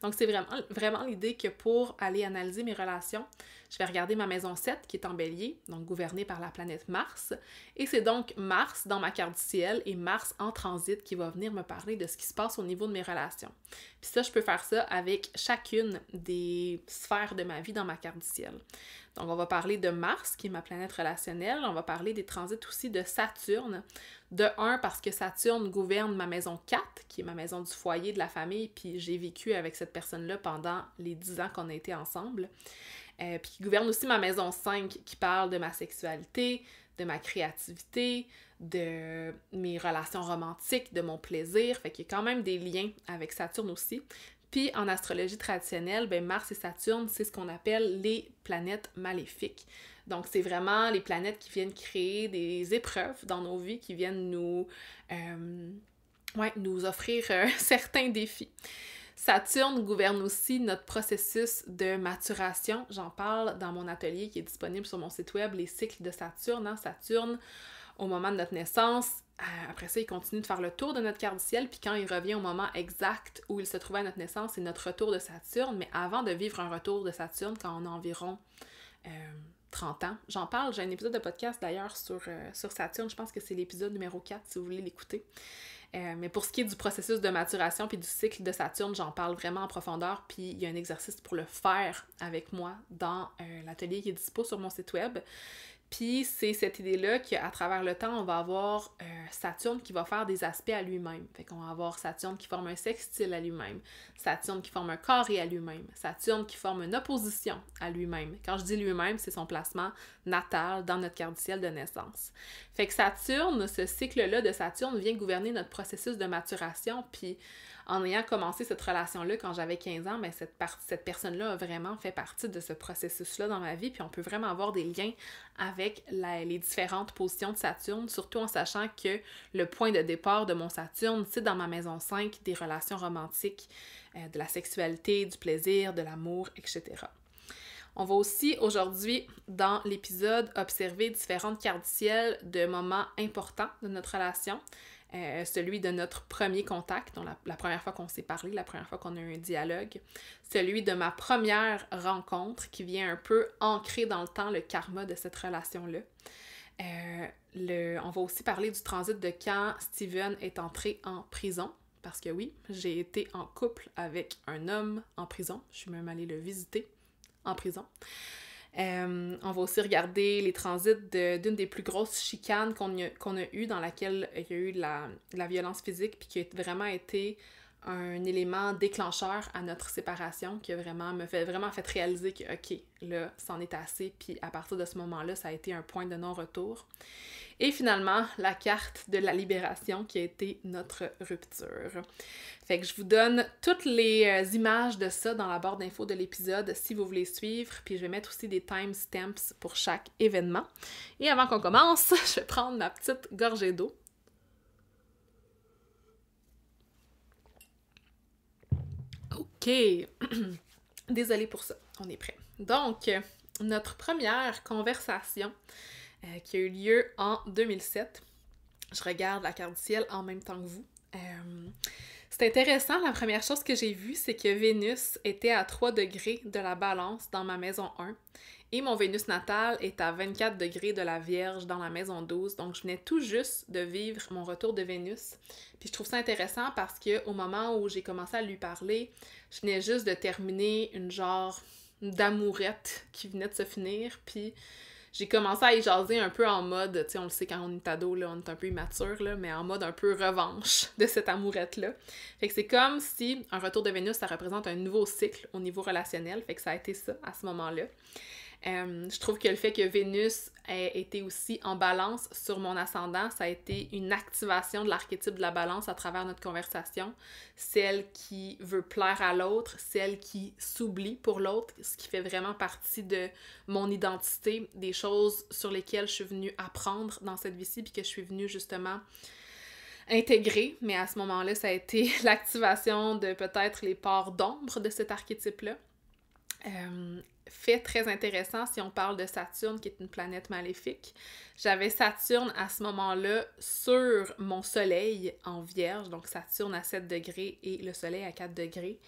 Donc, c'est vraiment l'idée que pour aller analyser mes relations, je vais regarder ma maison 7 qui est en Bélier, donc gouvernée par la planète Mars. Et c'est donc Mars dans ma carte du ciel et Mars en transit qui va venir me parler de ce qui se passe au niveau de mes relations. Puis ça, je peux faire ça avec chacune des sphères de ma vie dans ma carte du ciel. Donc, on va parler de Mars, qui est ma planète relationnelle. On va parler des transits aussi de Saturne. De 1, parce que Saturne gouverne ma maison 4, qui est ma maison du foyer, de la famille, puis j'ai vécu avec cette personne-là pendant les 10 ans qu'on a été ensemble. Puis qui gouverne aussi ma maison 5, qui parle de ma sexualité, de ma créativité, de mes relations romantiques, de mon plaisir. Fait qu'il y a quand même des liens avec Saturne aussi. Puis en astrologie traditionnelle, Mars et Saturne, c'est ce qu'on appelle les planètes maléfiques. Donc c'est vraiment les planètes qui viennent créer des épreuves dans nos vies, qui viennent nous offrir certains défis. Saturne gouverne aussi notre processus de maturation. J'en parle dans mon atelier qui est disponible sur mon site web, les cycles de Saturne. Saturne, au moment de notre naissance, après ça, il continue de faire le tour de notre carte du ciel, puis quand il revient au moment exact où il se trouvait à notre naissance, c'est notre retour de Saturne. Mais avant de vivre un retour de Saturne, quand on a environ 30 ans, j'en parle, j'ai un épisode de podcast d'ailleurs sur Saturne, je pense que c'est l'épisode numéro 4 si vous voulez l'écouter. Mais pour ce qui est du processus de maturation puis du cycle de Saturne, j'en parle vraiment en profondeur, puis il y a un exercice pour le faire avec moi dans l'atelier qui est dispo sur mon site web. Puis c'est cette idée-là qu'à travers le temps, on va avoir Saturne qui va faire des aspects à lui-même. Fait qu'on va avoir Saturne qui forme un sextile à lui-même, Saturne qui forme un carré à lui-même, Saturne qui forme une opposition à lui-même. Quand je dis lui-même, c'est son placement natal dans notre carte du ciel de naissance. Fait que Saturne, ce cycle-là de Saturne vient gouverner notre processus de maturation, puis en ayant commencé cette relation-là quand j'avais 15 ans, mais cette personne-là a vraiment fait partie de ce processus-là dans ma vie, puis on peut vraiment avoir des liens avec les différentes positions de Saturne, surtout en sachant que le point de départ de mon Saturne, c'est dans ma maison 5, des relations romantiques, de la sexualité, du plaisir, de l'amour, etc. On va aussi aujourd'hui, dans l'épisode, observer différentes cartes du ciel de moments importants de notre relation. Celui de notre premier contact, donc la première fois qu'on s'est parlé, la première fois qu'on a eu un dialogue. Celui de ma première rencontre qui vient un peu ancrer dans le temps le karma de cette relation-là. On va aussi parler du transit de quand Steven est entré en prison. Parce que oui, j'ai été en couple avec un homme en prison. Je suis même allée le visiter en prison. On va aussi regarder les transits d'une des plus grosses chicanes qu'on a eues, dans laquelle il y a eu de la violence physique, puis qui a vraiment été un élément déclencheur à notre séparation, qui a vraiment fait réaliser que, OK, là, c'en est assez, puis à partir de ce moment-là, ça a été un point de non-retour. Et finalement, la carte de la libération qui a été notre rupture. Fait que je vous donne toutes les images de ça dans la barre d'infos de l'épisode si vous voulez suivre, puis je vais mettre aussi des timestamps pour chaque événement. Et avant qu'on commence, je vais prendre ma petite gorgée d'eau. OK. Désolée pour ça, on est prêt. Donc, notre première conversation qui a eu lieu en 2007. Je regarde la carte du ciel en même temps que vous. C'est intéressant, la première chose que j'ai vue, c'est que Vénus était à 3 degrés de la Balance dans ma maison 1 et mon Vénus natale est à 24 degrés de la Vierge dans la maison 12. Donc, je venais tout juste de vivre mon retour de Vénus. Puis je trouve ça intéressant parce qu'au moment où j'ai commencé à lui parler, je venais juste de terminer une genre d'amourette qui venait de se finir, puis j'ai commencé à y jaser un peu en mode, tu sais, on le sait quand on est ado, là, on est un peu immature, là, mais en mode un peu revanche de cette amourette-là. Fait que c'est comme si un retour de Vénus, ça représente un nouveau cycle au niveau relationnel, fait que ça a été ça à ce moment-là. Je trouve que le fait que Vénus ait été aussi en balance sur mon ascendant, ça a été une activation de l'archétype de la balance à travers notre conversation. Celle qui veut plaire à l'autre, celle qui s'oublie pour l'autre, ce qui fait vraiment partie de mon identité, des choses sur lesquelles je suis venue apprendre dans cette vie-ci, puis que je suis venue justement intégrer. Mais à ce moment-là, ça a été l'activation de peut-être les parts d'ombre de cet archétype-là. Fait très intéressant si on parle de Saturne, qui est une planète maléfique. J'avais Saturne à ce moment-là sur mon soleil en Vierge, donc Saturne à 7 degrés et le soleil à 4 degrés.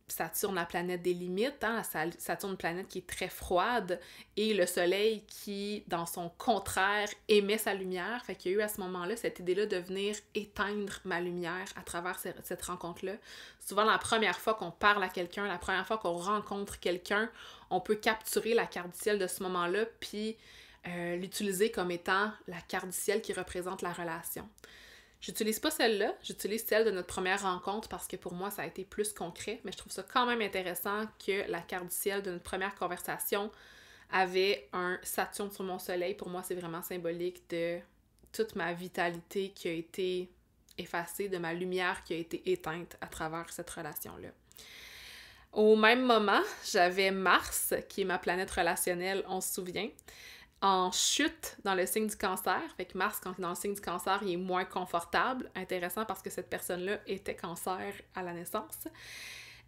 Saturne, la planète des limites, hein? Saturne, une planète qui est très froide, et le soleil qui, dans son contraire, émet sa lumière. Fait qu'il y a eu à ce moment-là cette idée-là de venir éteindre ma lumière à travers cette rencontre-là. Souvent, la première fois qu'on parle à quelqu'un, la première fois qu'on rencontre quelqu'un, on peut capturer la carte du ciel de ce moment-là, puis l'utiliser comme étant la carte du ciel qui représente la relation. J'utilise pas celle-là, j'utilise celle de notre première rencontre parce que pour moi, ça a été plus concret, mais je trouve ça quand même intéressant que la carte du ciel de notre première conversation avait un Saturne sur mon soleil. Pour moi, c'est vraiment symbolique de toute ma vitalité qui a été effacée, de ma lumière qui a été éteinte à travers cette relation-là. Au même moment, j'avais Mars, qui est ma planète relationnelle, on se souvient, en chute dans le signe du cancer. Fait que Mars, quand il est dans le signe du cancer, il est moins confortable. Intéressant parce que cette personne-là était cancer à la naissance.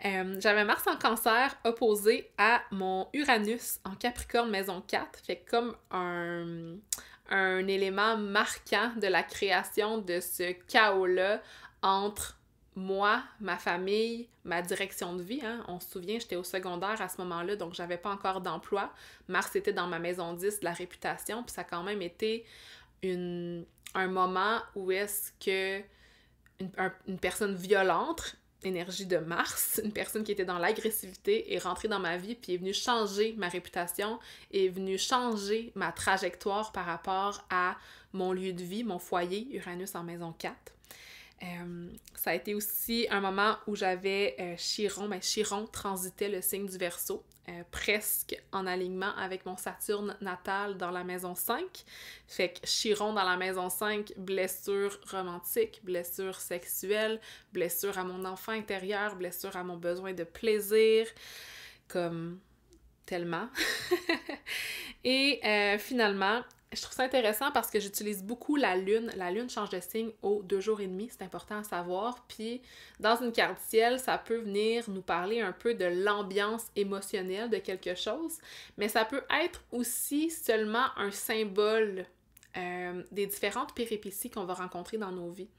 J'avais Mars en cancer opposé à mon Uranus en Capricorne maison 4. Fait que comme un élément marquant de la création de ce chaos-là entre moi, ma famille, ma direction de vie, hein. On se souvient, j'étais au secondaire à ce moment-là, donc j'avais pas encore d'emploi. Mars était dans ma maison 10 de la réputation, puis ça a quand même été un moment où est-ce que une personne violente, énergie de Mars, une personne qui était dans l'agressivité, est rentrée dans ma vie, puis est venue changer ma réputation, est venue changer ma trajectoire par rapport à mon lieu de vie, mon foyer, Uranus en maison 4. Ça a été aussi un moment où j'avais Chiron. Chiron transitait le signe du Verseau, presque en alignement avec mon Saturne natal dans la maison 5. Fait que Chiron dans la maison 5, blessure romantique, blessure sexuelle, blessure à mon enfant intérieur, blessure à mon besoin de plaisir, comme tellement. Et finalement, je trouve ça intéressant parce que j'utilise beaucoup la lune. La lune change de signe aux 2 jours et demi, c'est important à savoir. Puis, dans une carte ciel, ça peut venir nous parler un peu de l'ambiance émotionnelle de quelque chose, mais ça peut être aussi seulement un symbole des différentes péripéties qu'on va rencontrer dans nos vies.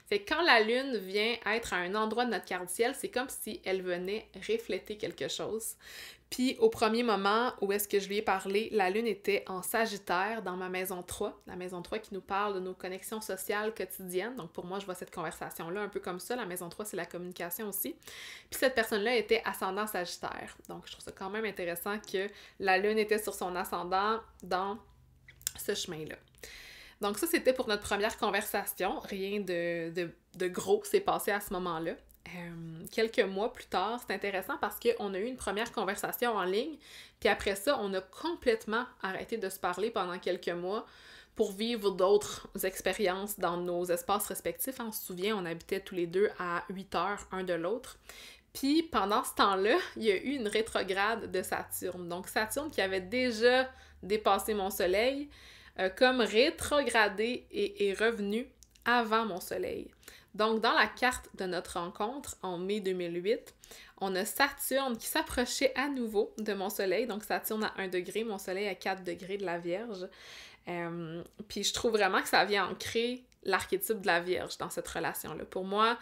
Fait que quand la lune vient être à un endroit de notre carte ciel, c'est comme si elle venait refléter quelque chose. Puis au premier moment où est-ce que je lui ai parlé, la lune était en Sagittaire dans ma maison 3, la maison 3 qui nous parle de nos connexions sociales quotidiennes. Donc pour moi, je vois cette conversation-là un peu comme ça. La maison 3, c'est la communication aussi. Puis cette personne-là était ascendant Sagittaire. Donc je trouve ça quand même intéressant que la lune était sur son ascendant dans ce chemin-là. Donc ça, c'était pour notre première conversation. Rien de gros s'est passé à ce moment-là. Quelques mois plus tard, c'est intéressant parce qu'on a eu une première conversation en ligne, puis après ça, on a complètement arrêté de se parler pendant quelques mois pour vivre d'autres expériences dans nos espaces respectifs. On se souvient, on habitait tous les deux à 8 heures un de l'autre. Puis pendant ce temps-là, il y a eu une rétrograde de Saturne. Donc Saturne qui avait déjà dépassé mon soleil, comme rétrogradé et est revenu avant mon soleil. Donc, dans la carte de notre rencontre, en mai 2008, on a Saturne qui s'approchait à nouveau de mon soleil. Donc, Saturne à 1 degré, mon soleil à 4 degrés de la Vierge. Puis, je trouve vraiment que ça vient ancrer l'archétype de la Vierge dans cette relation-là. Pour moi,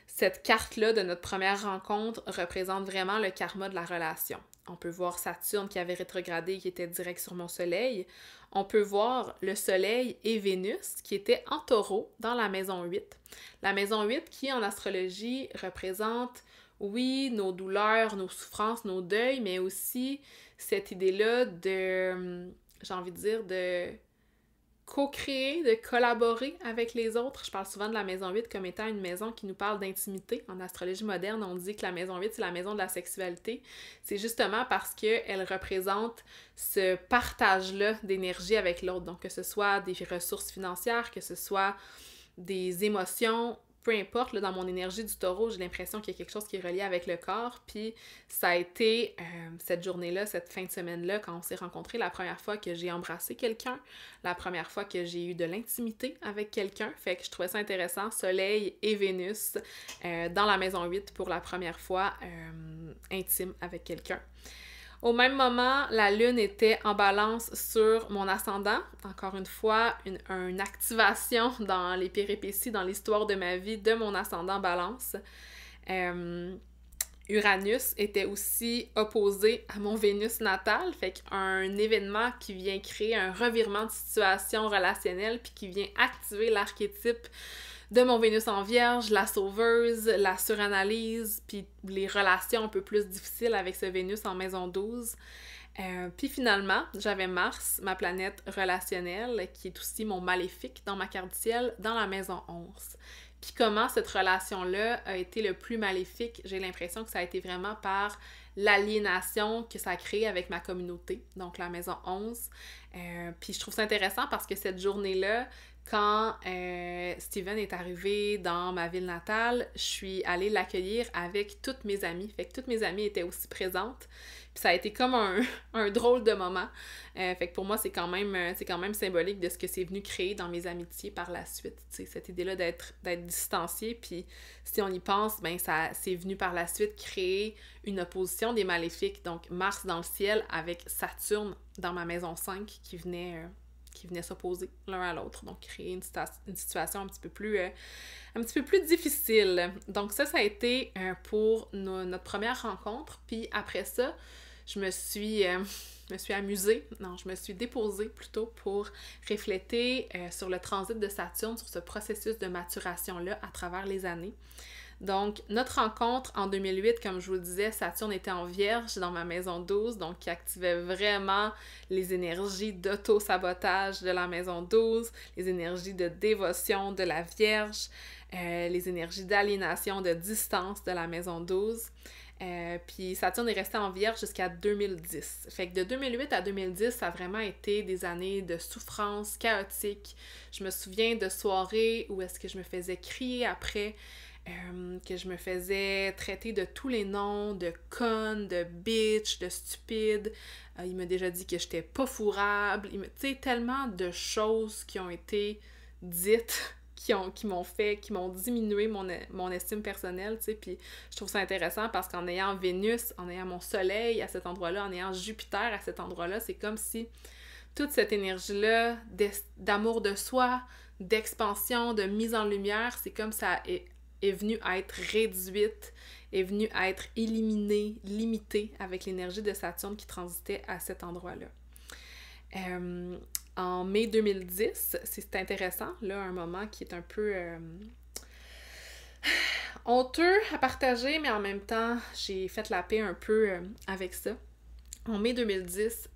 cette carte-là de notre première rencontre représente vraiment le karma de la relation. On peut voir Saturne qui avait rétrogradé, qui était direct sur mon soleil. On peut voir le soleil et Vénus qui étaient en taureau dans la maison 8. La maison 8 qui, en astrologie, représente, oui, nos douleurs, nos souffrances, nos deuils, mais aussi cette idée-là de, j'ai envie de dire, de co-créer, de collaborer avec les autres. Je parle souvent de la maison 8 comme étant une maison qui nous parle d'intimité. En astrologie moderne, on dit que la maison 8, c'est la maison de la sexualité. C'est justement parce qu'elle représente ce partage-là d'énergie avec l'autre. Donc, que ce soit des ressources financières, que ce soit des émotions, peu importe, là, dans mon énergie du taureau, j'ai l'impression qu'il y a quelque chose qui est relié avec le corps, puis ça a été cette journée-là, cette fin de semaine-là, quand on s'est rencontrés, la première fois que j'ai embrassé quelqu'un, la première fois que j'ai eu de l'intimité avec quelqu'un, fait que je trouvais ça intéressant, Soleil et Vénus dans la maison 8 pour la première fois intime avec quelqu'un. Au même moment, la lune était en balance sur mon ascendant. Encore une fois, une activation dans les péripéties, dans l'histoire de ma vie de mon ascendant balance. Uranus était aussi opposé à mon Vénus natal, fait qu'un événement qui vient créer un revirement de situation relationnelle puis qui vient activer l'archétype de mon Vénus en Vierge, la sauveuse, la suranalyse, puis les relations un peu plus difficiles avec ce Vénus en maison 12. Puis finalement, j'avais Mars, ma planète relationnelle, qui est aussi mon maléfique dans ma carte du ciel, dans la maison 11. Puis comment cette relation-là a été le plus maléfique, j'ai l'impression que ça a été vraiment par l'aliénation que ça a créé avec ma communauté, donc la maison 11. Puis je trouve ça intéressant parce que cette journée-là, quand Steven est arrivé dans ma ville natale, je suis allée l'accueillir avec toutes mes amies. Fait que toutes mes amies étaient aussi présentes. Puis ça a été comme un drôle de moment. Fait que pour moi, c'est quand même symbolique de ce que c'est venu créer dans mes amitiés par la suite. T'sais, cette idée-là d'être distancié. Puis si on y pense, ben c'est venu par la suite créer une opposition des maléfiques. Donc Mars dans le ciel avec Saturne dans ma maison 5 qui venait s'opposer l'un à l'autre, donc créer une situation un petit peu plus difficile. Donc ça a été pour notre première rencontre, puis après ça, je me suis me suis amusée, non, je me suis déposée plutôt pour refléter sur le transit de Saturne, sur ce processus de maturation-là à travers les années. Donc, notre rencontre en 2008, comme je vous le disais, Saturne était en Vierge dans ma maison 12, donc qui activait vraiment les énergies d'auto-sabotage de la maison 12, les énergies de dévotion de la Vierge, les énergies d'aliénation, de distance de la maison 12. Puis Saturne est resté en Vierge jusqu'à 2010. Fait que de 2008 à 2010, ça a vraiment été des années de souffrance chaotique. Je me souviens de soirées où est-ce que je me faisais crier après, que je me faisais traiter de tous les noms, de conne, de bitch, de stupide. Il m'a déjà dit que j'étais pas fourrable. Tu sais, tellement de choses qui ont été dites qui m'ont diminué mon estime personnelle, tu sais, puis je trouve ça intéressant parce qu'en ayant Vénus, en ayant mon soleil à cet endroit-là, en ayant Jupiter à cet endroit-là, c'est comme si toute cette énergie-là d'amour de soi, d'expansion, de mise en lumière, c'est comme ça est venue à être réduite, est venue à être éliminée, limitée avec l'énergie de Saturne qui transitait à cet endroit-là. En mai 2010, c'est intéressant, là, un moment qui est un peu honteux à partager, mais en même temps, j'ai fait la paix un peu avec ça. En mai 2010,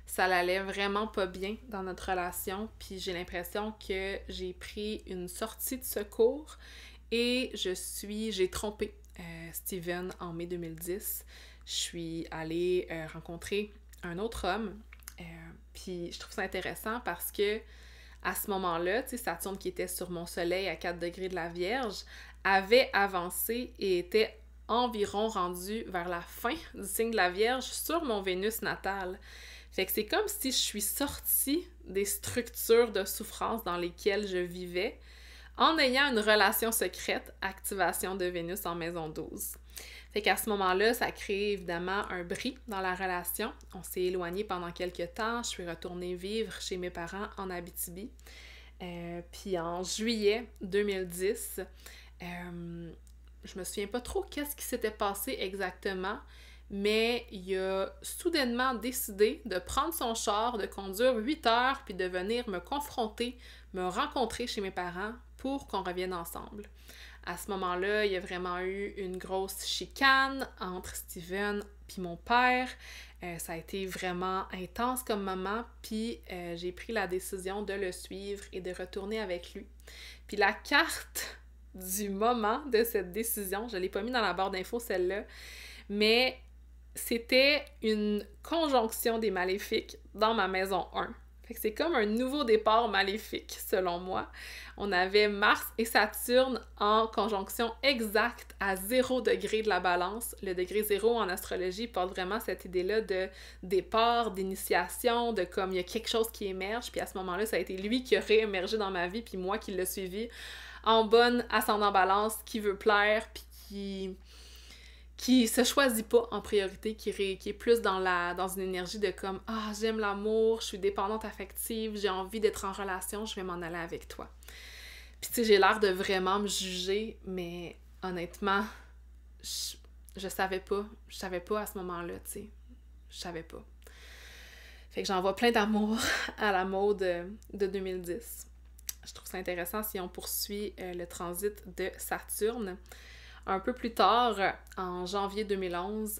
ça allait vraiment pas bien dans notre relation, puis j'ai l'impression que j'ai pris une sortie de secours et j'ai trompé Steven en mai 2010. Je suis allée rencontrer un autre homme. Puis je trouve ça intéressant parce que à ce moment-là, tu sais, Saturne qui était sur mon soleil à 4 degrés de la Vierge avait avancé et était environ rendu vers la fin du signe de la Vierge sur mon Vénus natale. Fait que c'est comme si je suis sortie des structures de souffrance dans lesquelles je vivais en ayant une relation secrète, activation de Vénus en maison 12. Fait qu'à ce moment-là, ça crée évidemment un bris dans la relation. On s'est éloigné pendant quelques temps. Je suis retournée vivre chez mes parents en Abitibi. Puis en juillet 2010, je me souviens pas trop qu'est-ce qui s'était passé exactement, mais il a soudainement décidé de prendre son char, de conduire 8 heures, puis de venir me confronter, me rencontrer chez mes parents pour qu'on revienne ensemble. À ce moment-là, il y a vraiment eu une grosse chicane entre Steven puis mon père. Ça a été vraiment intense comme moment, puis j'ai pris la décision de le suivre et de retourner avec lui. Puis la carte du moment de cette décision, je ne l'ai pas mis dans la barre d'infos celle-là, mais c'était une conjonction des maléfiques dans ma maison 1. Fait que c'est comme un nouveau départ maléfique, selon moi. On avait Mars et Saturne en conjonction exacte à 0 degré de la balance. Le degré 0 en astrologie porte vraiment cette idée-là de départ, d'initiation, de comme il y a quelque chose qui émerge. Puis à ce moment-là, ça a été lui qui a réémergé dans ma vie, puis moi qui l'ai suivi en bonne ascendant balance, qui veut plaire, puis qui se choisit pas en priorité, qui est plus dans une énergie de comme « Ah, j'aime l'amour, je suis dépendante affective, j'ai envie d'être en relation, je vais m'en aller avec toi. » Puis tu sais, j'ai l'air de vraiment me juger, mais honnêtement, je savais pas à ce moment-là, tu sais. Je savais pas. Fait que j'envoie plein d'amour à la mode de 2010. Je trouve ça intéressant si on poursuit le transit de Saturne. Un peu plus tard, en janvier 2011,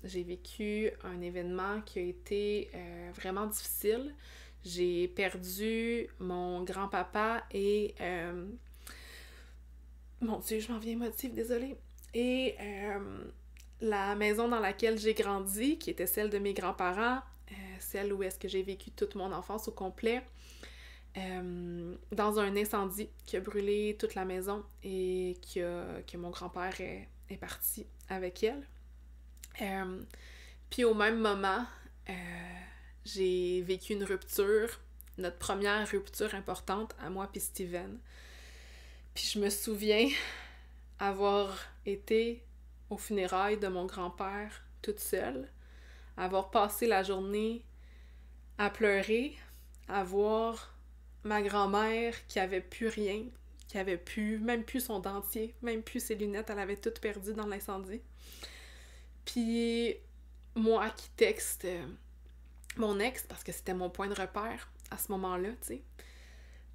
j'ai vécu un événement qui a été vraiment difficile. J'ai perdu mon grand-papa et... Mon Dieu, je m'en viens émotive, désolée. Et la maison dans laquelle j'ai grandi, qui était celle de mes grands-parents, celle où est-ce que j'ai vécu toute mon enfance au complet, dans un incendie qui a brûlé toute la maison et que mon grand-père est parti avec elle. Puis au même moment, j'ai vécu une rupture, notre première rupture importante à moi puis Steven. Puis je me souviens avoir été aux funérailles de mon grand-père toute seule, avoir passé la journée à pleurer, à voir ma grand-mère qui avait plus rien, qui avait même plus son dentier, même plus ses lunettes, elle avait tout perdu dans l'incendie. Puis moi qui texte mon ex, parce que c'était mon point de repère à ce moment-là, tu sais,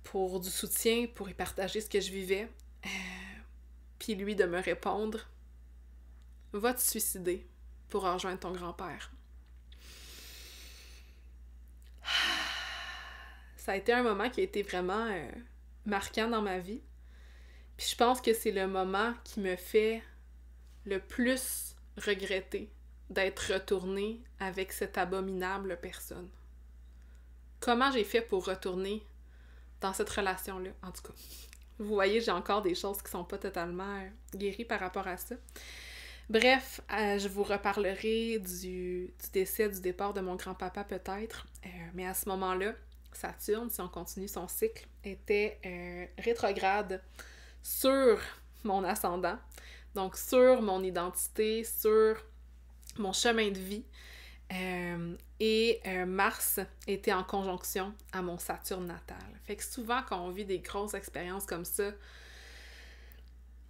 pour du soutien, pour y partager ce que je vivais, puis lui de me répondre « Va te suicider pour rejoindre ton grand-père. » Ça a été un moment qui a été vraiment marquant dans ma vie. Puis je pense que c'est le moment qui me fait le plus regretter d'être retournée avec cette abominable personne. Comment j'ai fait pour retourner dans cette relation-là, en tout cas. Vous voyez, j'ai encore des choses qui sont pas totalement guéries par rapport à ça. Bref, je vous reparlerai du décès, du départ de mon grand-papa peut-être, mais à ce moment-là, Saturne, si on continue son cycle, était rétrograde sur mon ascendant, donc sur mon identité, sur mon chemin de vie, et Mars était en conjonction à mon Saturne natal. Fait que souvent, quand on vit des grosses expériences comme ça,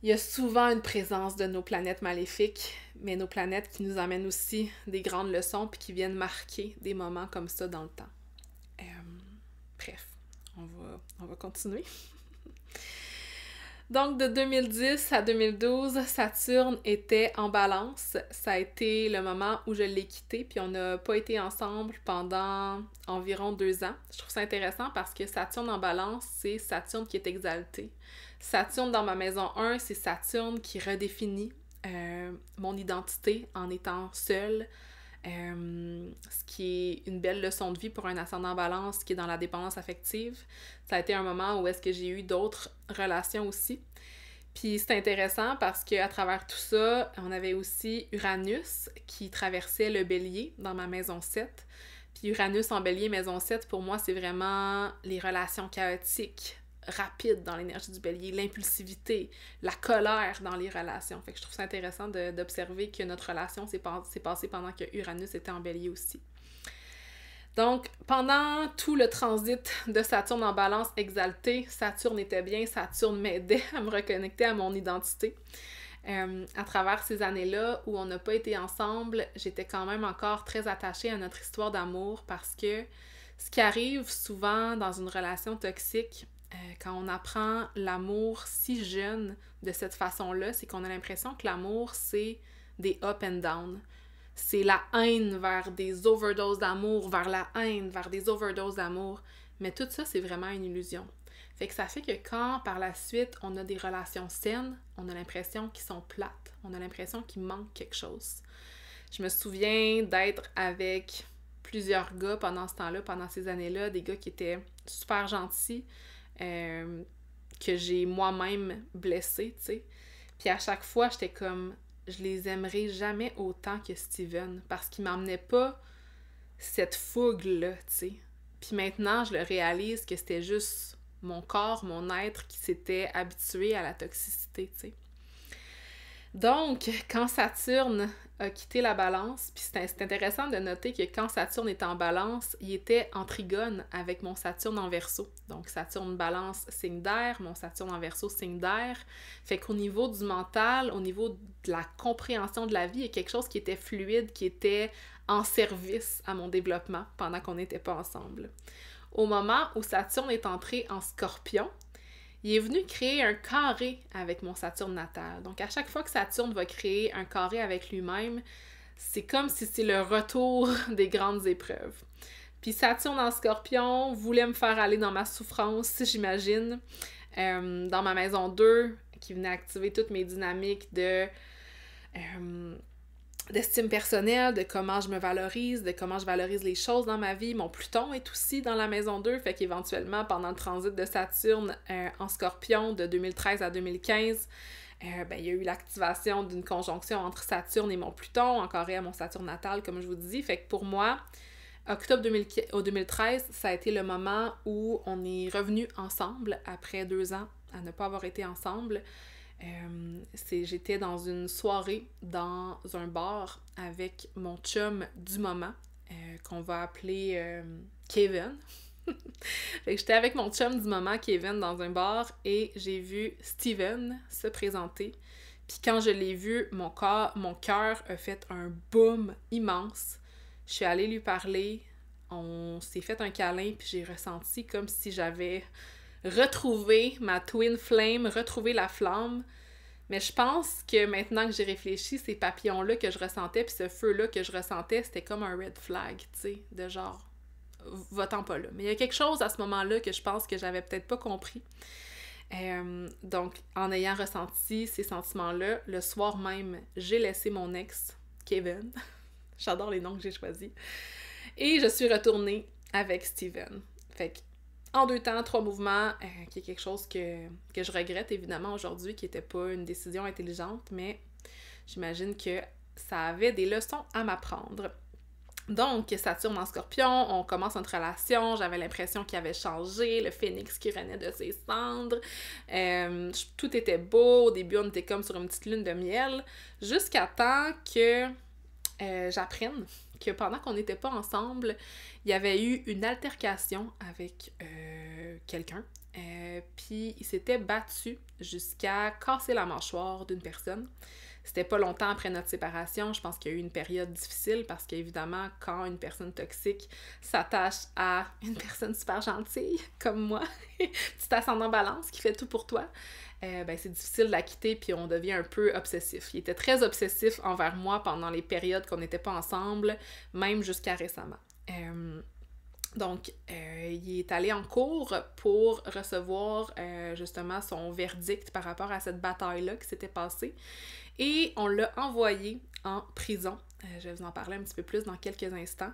il y a souvent une présence de nos planètes maléfiques, mais nos planètes qui nous amènent aussi des grandes leçons puis qui viennent marquer des moments comme ça dans le temps. Bref, on va continuer. Donc, de 2010 à 2012, Saturne était en balance. Ça a été le moment où je l'ai quitté, puis on n'a pas été ensemble pendant environ 2 ans. Je trouve ça intéressant parce que Saturne en balance, c'est Saturne qui est exalté. Saturne dans ma maison 1, c'est Saturne qui redéfinit mon identité en étant seule. Ce qui est une belle leçon de vie pour un ascendant balance qui est dans la dépendance affective. Ça a été un moment où est-ce que j'ai eu d'autres relations aussi. Puis c'est intéressant parce qu'à travers tout ça, on avait aussi Uranus qui traversait le Bélier dans ma maison 7. Puis Uranus en Bélier, maison 7, pour moi, c'est vraiment les relations chaotiques, rapide dans l'énergie du Bélier, l'impulsivité, la colère dans les relations. Fait que je trouve ça intéressant d'observer que notre relation s'est passée pendant que Uranus était en Bélier aussi. Donc, pendant tout le transit de Saturne en balance exalté, Saturne était bien, Saturne m'aidait à me reconnecter à mon identité. À travers ces années-là où on n'a pas été ensemble, j'étais quand même encore très attachée à notre histoire d'amour parce que ce qui arrive souvent dans une relation toxique, quand on apprend l'amour si jeune de cette façon-là, c'est qu'on a l'impression que l'amour, c'est des up and down. C'est la haine vers des overdoses d'amour, vers la haine, vers des overdoses d'amour. Mais tout ça, c'est vraiment une illusion. Fait que ça fait que quand, par la suite, on a des relations saines, on a l'impression qu'ils sont plates. On a l'impression qu'il manque quelque chose. Je me souviens d'être avec plusieurs gars pendant ce temps-là, pendant ces années-là, des gars qui étaient super gentils, que j'ai moi-même blessé, tu sais. Puis à chaque fois, j'étais comme, je les aimerais jamais autant que Steven, parce qu'il m'emmenait pas cette fougue-là, tu sais. Puis maintenant, je le réalise que c'était juste mon corps, mon être qui s'était habitué à la toxicité, tu sais. Donc, quand Saturne a quitté la balance, puis c'est intéressant de noter que quand Saturne est en balance, il était en trigone avec mon Saturne en Verseau. Donc, Saturne balance, signe d'air, mon Saturne en Verseau, signe d'air. Fait qu'au niveau du mental, au niveau de la compréhension de la vie, il y a quelque chose qui était fluide, qui était en service à mon développement pendant qu'on n'était pas ensemble. Au moment où Saturne est entré en Scorpion, il est venu créer un carré avec mon Saturne natal. Donc, à chaque fois que Saturne va créer un carré avec lui-même, c'est comme si c'est le retour des grandes épreuves. Puis Saturne en Scorpion voulait me faire aller dans ma souffrance, j'imagine, dans ma maison 2, qui venait activer toutes mes dynamiques d'estime personnelle, de comment je me valorise, de comment je valorise les choses dans ma vie. Mon Pluton est aussi dans la maison 2, fait qu'éventuellement, pendant le transit de Saturne en Scorpion de 2013 à 2015, il y a eu l'activation d'une conjonction entre Saturne et mon Pluton, encore à mon Saturne natal, comme je vous dis. Fait que pour moi, octobre 2013, ça a été le moment où on est revenus ensemble après 2 ans à ne pas avoir été ensemble. J'étais dans une soirée dans un bar avec mon chum du moment, qu'on va appeler Kevin. Fait que j'étais avec mon chum du moment, Kevin, dans un bar et j'ai vu Steven se présenter. Puis quand je l'ai vu, mon cœur a fait un boom immense. Je suis allée lui parler, on s'est fait un câlin, puis j'ai ressenti comme si j'avais retrouvé ma twin flame, retrouvé la flamme. Mais je pense que maintenant que j'ai réfléchi, ces papillons-là que je ressentais, puis ce feu-là que je ressentais, c'était comme un red flag, tu sais, de genre, va-t'en pas là. Mais il y a quelque chose à ce moment-là que je pense que j'avais peut-être pas compris. Donc, en ayant ressenti ces sentiments-là, le soir même, j'ai laissé mon ex, Kevin. J'adore les noms que j'ai choisis. Et je suis retournée avec Steven. Fait que, en 2 temps, 3 mouvements, qui est quelque chose que je regrette évidemment aujourd'hui, qui n'était pas une décision intelligente, mais j'imagine que ça avait des leçons à m'apprendre. Donc, Saturne en Scorpion, on commence notre relation, j'avais l'impression qu'il avait changé, le phénix qui renaît de ses cendres, tout était beau, au début on était comme sur une petite lune de miel, jusqu'à temps que j'apprenne que pendant qu'on n'était pas ensemble, il y avait eu une altercation avec quelqu'un, puis il s'était battu jusqu'à casser la mâchoire d'une personne. C'était pas longtemps après notre séparation, je pense qu'il y a eu une période difficile parce qu'évidemment, quand une personne toxique s'attache à une personne super gentille, comme moi, petit ascendant balance qui fait tout pour toi, ben c'est difficile de la quitter puis on devient un peu obsessif. Il était très obsessif envers moi pendant les périodes qu'on n'était pas ensemble, même jusqu'à récemment. Donc, il est allé en cours pour recevoir justement son verdict par rapport à cette bataille-là qui s'était passée. Et on l'a envoyé en prison. Je vais vous en parler un petit peu plus dans quelques instants.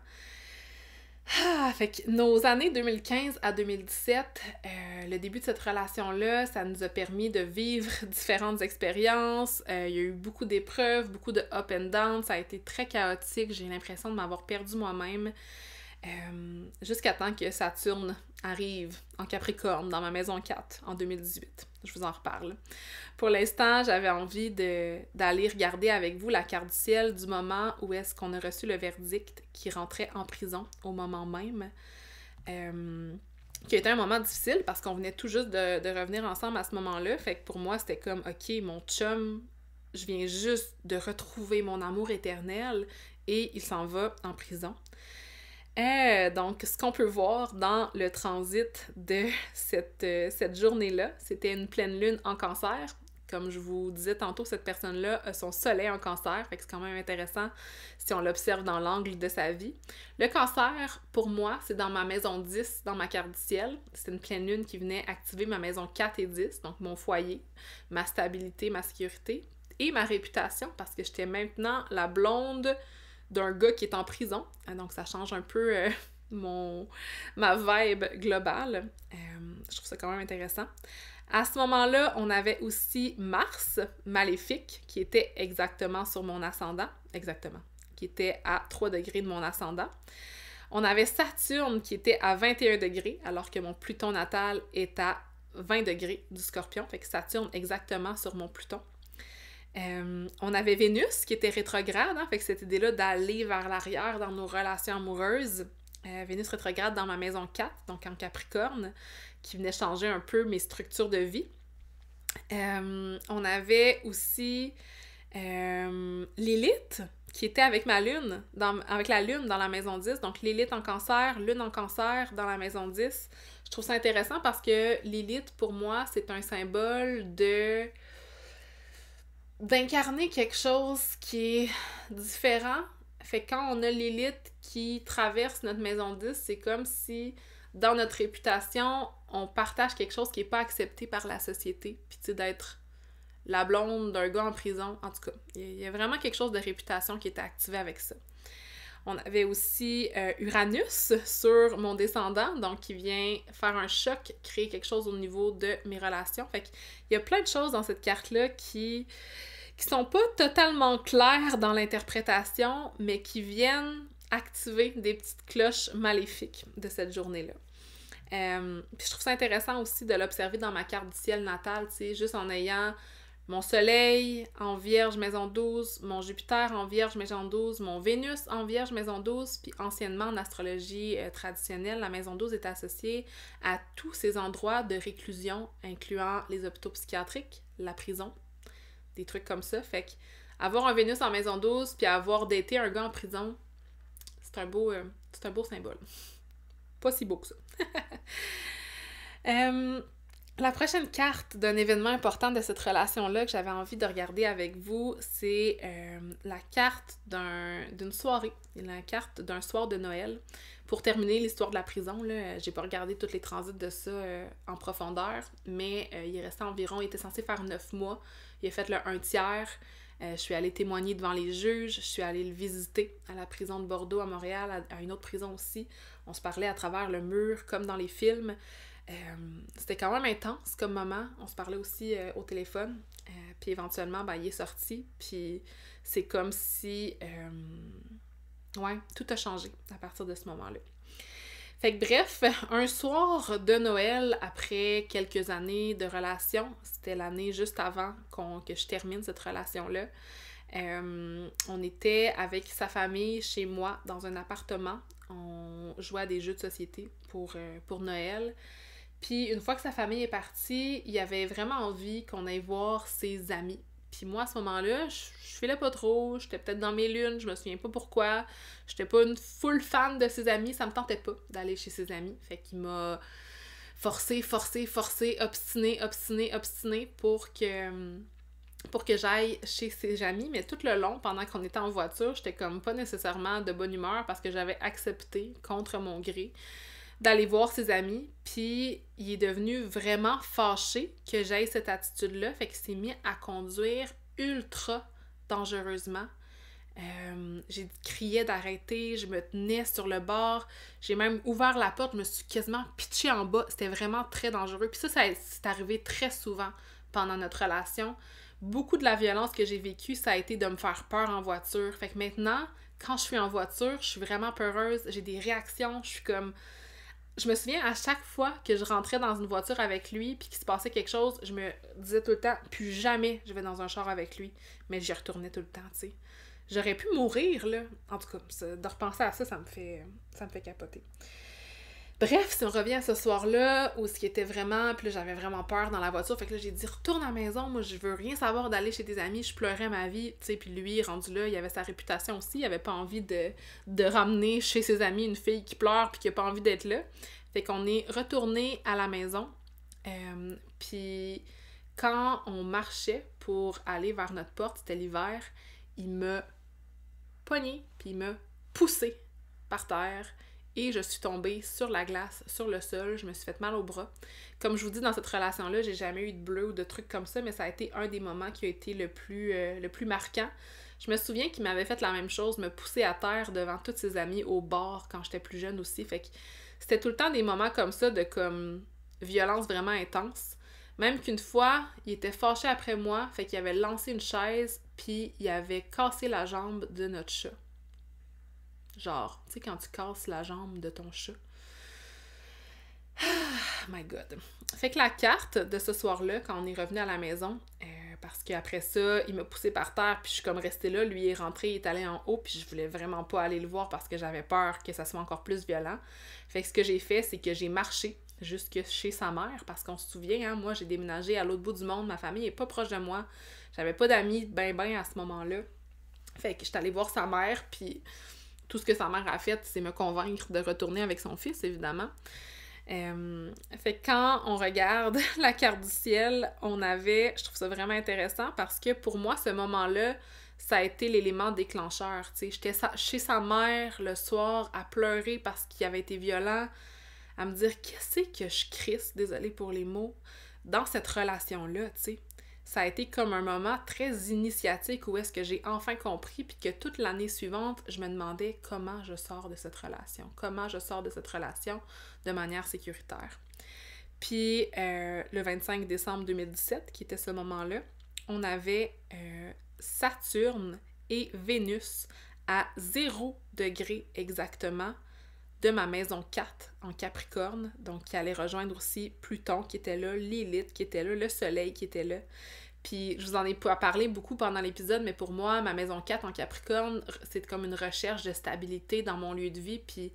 Fait que nos années 2015 à 2017, le début de cette relation-là, ça nous a permis de vivre différentes expériences. Il y a eu beaucoup d'épreuves, beaucoup de up and down. Ça a été très chaotique. J'ai l'impression de m'avoir perdu moi-même. Jusqu'à temps que Saturne arrive en Capricorne dans ma maison 4 en 2018. Je vous en reparle. Pour l'instant, j'avais envie d'aller regarder avec vous la carte du ciel du moment où est-ce qu'on a reçu le verdict qui rentrait en prison au moment même. Qui a été un moment difficile parce qu'on venait tout juste de revenir ensemble à ce moment-là. Fait que pour moi, c'était comme, OK, mon chum, je viens juste de retrouver mon amour éternel et il s'en va en prison. Donc, ce qu'on peut voir dans le transit de cette journée-là, c'était une pleine lune en cancer. Comme je vous disais tantôt, cette personne-là a son soleil en cancer, fait que c'est quand même intéressant si on l'observe dans l'angle de sa vie. Le cancer, pour moi, c'est dans ma maison 10, dans ma carte du ciel. C'est une pleine lune qui venait activer ma maison 4 et 10, donc mon foyer, ma stabilité, ma sécurité et ma réputation, parce que j'étais maintenant la blonde d'un gars qui est en prison. Donc, ça change un peu ma vibe globale. Je trouve ça quand même intéressant. À ce moment-là, on avait aussi Mars, maléfique, qui était exactement sur mon ascendant. Exactement. Qui était à 3 degrés de mon ascendant. On avait Saturne, qui était à 21 degrés, alors que mon Pluton natal est à 20 degrés du Scorpion. Fait que Saturne exactement sur mon Pluton. On avait Vénus qui était rétrograde, hein, fait que cette idée-là d'aller vers l'arrière dans nos relations amoureuses. Vénus rétrograde dans ma maison 4, donc en Capricorne, qui venait changer un peu mes structures de vie. On avait aussi Lilith qui était avec ma lune, avec la lune dans la maison 10, donc Lilith en cancer, lune en cancer dans la maison 10. Je trouve ça intéressant parce que Lilith, pour moi, c'est un symbole d'incarner quelque chose qui est différent. Fait que quand on a Lilith qui traverse notre maison 10, c'est comme si, dans notre réputation, on partage quelque chose qui n'est pas accepté par la société. Puis tu sais, d'être la blonde d'un gars en prison, en tout cas. Il y a vraiment quelque chose de réputation qui était activé avec ça. On avait aussi Uranus sur mon descendant, donc qui vient faire un choc, créer quelque chose au niveau de mes relations. Fait qu'il y a plein de choses dans cette carte-là qui sont pas totalement claires dans l'interprétation, mais qui viennent activer des petites cloches maléfiques de cette journée-là. Puis je trouve ça intéressant aussi de l'observer dans ma carte du ciel natale, tu sais, juste en ayant mon soleil en Vierge maison 12, mon Jupiter en Vierge maison 12, mon Vénus en Vierge maison 12, puis anciennement en astrologie traditionnelle, la maison 12 est associée à tous ces endroits de réclusion, incluant les hôpitaux psychiatriques, la prison, des trucs comme ça. Fait que avoir un Vénus en maison 12 puis avoir daté un gars en prison, c'est un beau symbole. Pas si beau que ça. La prochaine carte d'un événement important de cette relation-là que j'avais envie de regarder avec vous, c'est la carte d'une soirée, la carte d'un soir de Noël. Pour terminer l'histoire de la prison, là, j'ai pas regardé tous les transits de ça en profondeur, mais il restait environ, il était censé faire 9 mois. Il a fait le 1/3. Je suis allée témoigner devant les juges, je suis allée le visiter à la prison de Bordeaux à Montréal, à une autre prison aussi. On se parlait à travers le mur, comme dans les films. C'était quand même intense comme moment. On se parlait aussi au téléphone. Puis éventuellement, ben, il est sorti. Puis c'est comme si... ouais, tout a changé à partir de ce moment-là. Fait que bref, un soir de Noël, après quelques années de relation, c'était l'année juste avant que je termine cette relation-là, on était avec sa famille chez moi dans un appartement. On jouait à des jeux de société pour Noël. Puis une fois que sa famille est partie, il avait vraiment envie qu'on aille voir ses amis. Puis moi, à ce moment-là, je filais pas trop, j'étais peut-être dans mes lunes, je me souviens pas pourquoi. J'étais pas une full fan de ses amis, ça me tentait pas d'aller chez ses amis. Fait qu'il m'a forcé, obstiné pour que j'aille chez ses amis. Mais tout le long, pendant qu'on était en voiture, j'étais comme pas nécessairement de bonne humeur parce que j'avais accepté, contre mon gré, d'aller voir ses amis, puis il est devenu vraiment fâché que j'aille cette attitude-là, fait qu'il s'est mis à conduire ultra dangereusement. J'ai crié d'arrêter, je me tenais sur le bord, j'ai même ouvert la porte, je me suis quasiment pitchée en bas, c'était vraiment très dangereux. Puis ça c'est arrivé très souvent pendant notre relation. Beaucoup de la violence que j'ai vécue, ça a été de me faire peur en voiture. Fait que maintenant, quand je suis en voiture, je suis vraiment peureuse, j'ai des réactions, je suis comme... Je me souviens, à chaque fois que je rentrais dans une voiture avec lui puis qu'il se passait quelque chose, je me disais tout le temps, plus jamais je vais dans un char avec lui. Mais j'y retournais tout le temps, tu sais. J'aurais pu mourir, là. En tout cas, de repenser à ça, ça me fait capoter. Bref, si on revient à ce soir-là, où ce qui était vraiment... Puis là, j'avais vraiment peur dans la voiture, fait que là, j'ai dit, retourne à la maison, moi, je veux rien savoir d'aller chez tes amis, je pleurais ma vie, tu sais, puis lui, rendu là, il avait sa réputation aussi, il avait pas envie de ramener chez ses amis une fille qui pleure puis qui a pas envie d'être là. Fait qu'on est retourné à la maison, puis quand on marchait pour aller vers notre porte, c'était l'hiver, il m'a pogné, puis il m'a poussé par terre, et je suis tombée sur la glace, sur le sol, je me suis fait mal au bras. Comme je vous dis, dans cette relation-là, j'ai jamais eu de bleu ou de trucs comme ça, mais ça a été un des moments qui a été le plus marquant. Je me souviens qu'il m'avait fait la même chose, me pousser à terre devant tous ses amis au bar quand j'étais plus jeune aussi, fait que c'était tout le temps des moments comme ça de comme violence vraiment intense. Même qu'une fois, il était fâché après moi, fait qu'il avait lancé une chaise, puis il avait cassé la jambe de notre chat. Genre, tu sais, quand tu casses la jambe de ton chat. My God. Fait que la carte de ce soir-là, quand on est revenu à la maison, parce qu'après ça, il m'a poussé par terre, puis je suis comme restée là, lui est rentré, il est allé en haut, puis je voulais vraiment pas aller le voir parce que j'avais peur que ça soit encore plus violent. Fait que ce que j'ai fait, c'est que j'ai marché jusque chez sa mère, parce qu'on se souvient, hein, moi j'ai déménagé à l'autre bout du monde, ma famille est pas proche de moi, j'avais pas d'amis ben à ce moment-là. Fait que j'étais allée voir sa mère, puis tout ce que sa mère a fait, c'est me convaincre de retourner avec son fils, évidemment. Fait que quand on regarde la carte du ciel, je trouve ça vraiment intéressant parce que pour moi, ce moment-là, ça a été l'élément déclencheur, tu sais. J'étais chez sa mère le soir à pleurer parce qu'il avait été violent, à me dire qu'est-ce que je crisse, désolée pour les mots, dans cette relation-là, tu sais. Ça a été comme un moment très initiatique où est-ce que j'ai enfin compris, puis que toute l'année suivante, je me demandais comment je sors de cette relation. Comment je sors de cette relation de manière sécuritaire. Puis le 25 décembre 2017, qui était ce moment-là, on avait Saturne et Vénus à 0 degré exactement de ma maison 4 en Capricorne, donc qui allait rejoindre aussi Pluton qui était là, Lilith qui était là, le Soleil qui était là. Puis je vous en ai pas parlé beaucoup pendant l'épisode, mais pour moi, ma maison 4 en Capricorne, c'est comme une recherche de stabilité dans mon lieu de vie, puis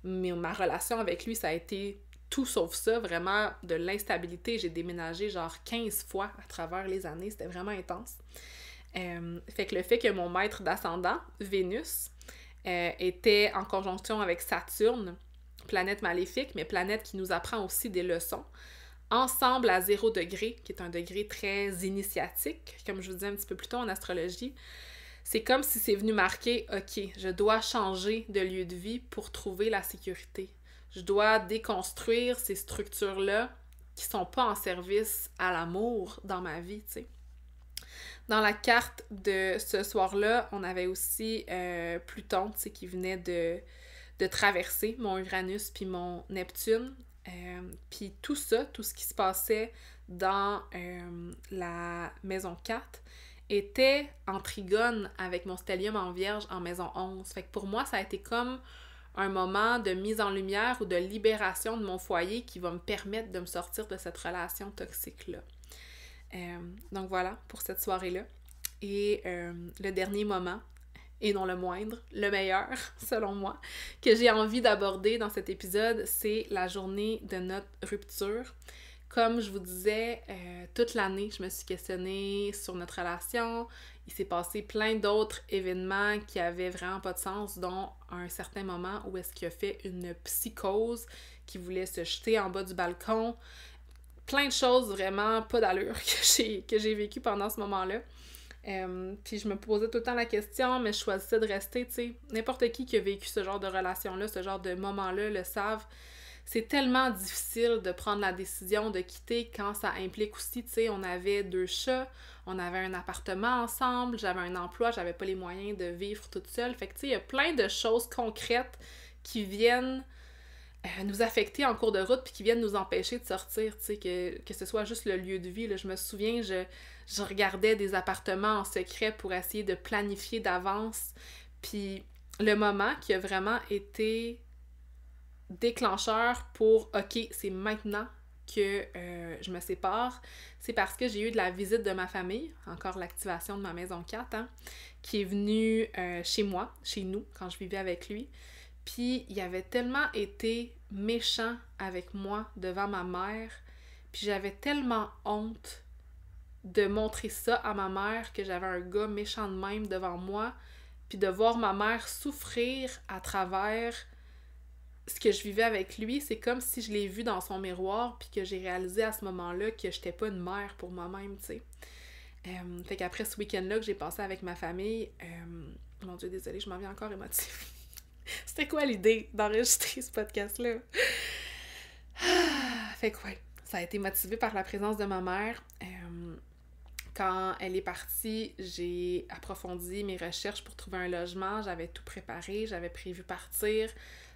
ma relation avec lui, ça a été tout sauf ça, vraiment de l'instabilité. J'ai déménagé genre 15 fois à travers les années, c'était vraiment intense. Fait que le fait que mon maître d'ascendant, Vénus, était en conjonction avec Saturne, planète maléfique, mais planète qui nous apprend aussi des leçons, ensemble à 0 degré, qui est un degré très initiatique, comme je vous disais un petit peu plus tôt en astrologie, c'est comme si c'est venu marquer, OK, je dois changer de lieu de vie pour trouver la sécurité. Je dois déconstruire ces structures-là qui sont pas en service à l'amour dans ma vie, tu sais. Dans la carte de ce soir-là, on avait aussi Pluton, tu sais, qui venait de traverser mon Uranus puis mon Neptune. Puis tout ça, tout ce qui se passait dans la maison 4 était en trigone avec mon stellium en Vierge en maison 11. Fait que pour moi, ça a été comme un moment de mise en lumière ou de libération de mon foyer qui va me permettre de me sortir de cette relation toxique-là. Donc voilà, pour cette soirée-là. Et le dernier moment, et non le moindre, le meilleur, selon moi, que j'ai envie d'aborder dans cet épisode, c'est la journée de notre rupture. Comme je vous disais, toute l'année, je me suis questionnée sur notre relation. Il s'est passé plein d'autres événements qui avaient vraiment pas de sens, dont un certain moment où est-ce qu'il a fait une psychose, qui voulait se jeter en bas du balcon. Plein de choses vraiment pas d'allure que j'ai vécues pendant ce moment-là. Puis je me posais tout le temps la question, mais je choisissais de rester, tu sais. N'importe qui a vécu ce genre de relation-là, ce genre de moment-là, le savent. C'est tellement difficile de prendre la décision de quitter quand ça implique aussi, tu sais, on avait 2 chats, on avait un appartement ensemble, j'avais un emploi, j'avais pas les moyens de vivre toute seule. Fait que, tu sais, il y a plein de choses concrètes qui viennent nous affecter en cours de route puis qui viennent nous empêcher de sortir, tu sais, que ce soit juste le lieu de vie. Là. Je me souviens, je regardais des appartements en secret pour essayer de planifier d'avance. Puis le moment qui a vraiment été déclencheur pour « OK, c'est maintenant que je me sépare », c'est parce que j'ai eu de la visite de ma famille, encore l'activation de ma maison 4, hein, qui est venue chez moi, chez nous, quand je vivais avec lui. Puis il avait tellement été méchant avec moi devant ma mère, puis j'avais tellement honte de montrer ça à ma mère, que j'avais un gars méchant de même devant moi, puis de voir ma mère souffrir à travers ce que je vivais avec lui. C'est comme si je l'ai vu dans son miroir, puis que j'ai réalisé à ce moment-là que j'étais pas une mère pour moi-même, tu sais. Fait qu'après ce week-end-là que j'ai passé avec ma famille, mon Dieu, désolée, je m'en viens encore émotive. C'était quoi l'idée d'enregistrer ce podcast-là? Fait que ouais, ça a été motivé par la présence de ma mère. Quand elle est partie, j'ai approfondi mes recherches pour trouver un logement. J'avais tout préparé, j'avais prévu partir.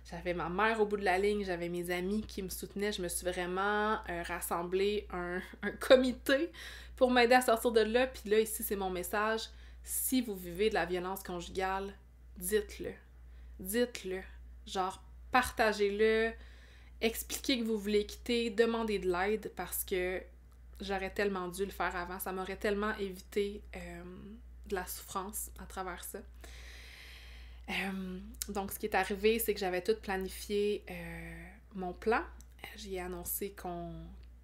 J'avais ma mère au bout de la ligne, j'avais mes amis qui me soutenaient. Je me suis vraiment rassemblé un comité pour m'aider à sortir de là. Puis là, ici, c'est mon message. Si vous vivez de la violence conjugale, dites-le. Dites-le. Genre, partagez-le. Expliquez que vous voulez quitter. Demandez de l'aide parce que j'aurais tellement dû le faire avant. Ça m'aurait tellement évité de la souffrance à travers ça. Donc, ce qui est arrivé, c'est que j'avais tout planifié mon plan. J'ai annoncé qu'on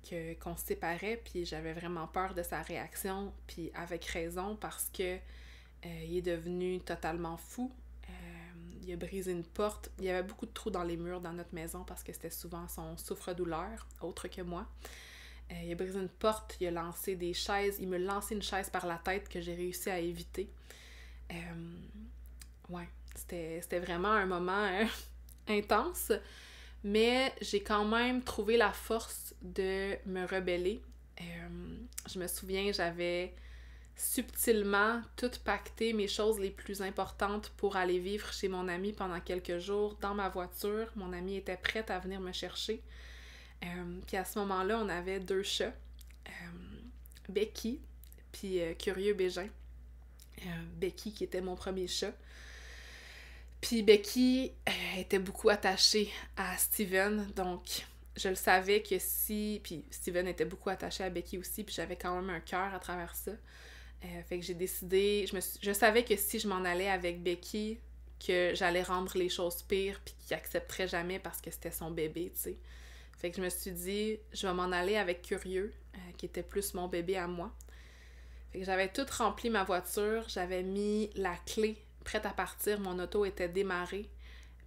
se séparait, puis j'avais vraiment peur de sa réaction, puis avec raison, parce que il est devenu totalement fou. Il a brisé une porte. Il y avait beaucoup de trous dans les murs dans notre maison parce que c'était souvent son souffre-douleur, autre que moi. Il a brisé une porte, il a lancé des chaises, il me lançait une chaise par la tête que j'ai réussi à éviter. Ouais, c'était vraiment un moment intense, mais j'ai quand même trouvé la force de me rebeller. Je me souviens, j'avais subtilement tout pacté mes choses les plus importantes pour aller vivre chez mon ami pendant quelques jours dans ma voiture. Mon ami était prête à venir me chercher. Puis à ce moment-là, on avait 2 chats, Becky puis Curieux Bégin. Becky qui était mon premier chat. Puis Becky était beaucoup attachée à Steven, donc je le savais que si... Puis Steven était beaucoup attaché à Becky aussi, puis j'avais quand même un cœur à travers ça. Fait que j'ai décidé... Je savais que si je m'en allais avec Becky, que j'allais rendre les choses pires, puis qu'il accepterait jamais parce que c'était son bébé, tu sais. Fait que je me suis dit, je vais m'en aller avec Curieux, qui était plus mon bébé à moi. Fait que j'avais tout rempli ma voiture, j'avais mis la clé prête à partir, mon auto était démarrée.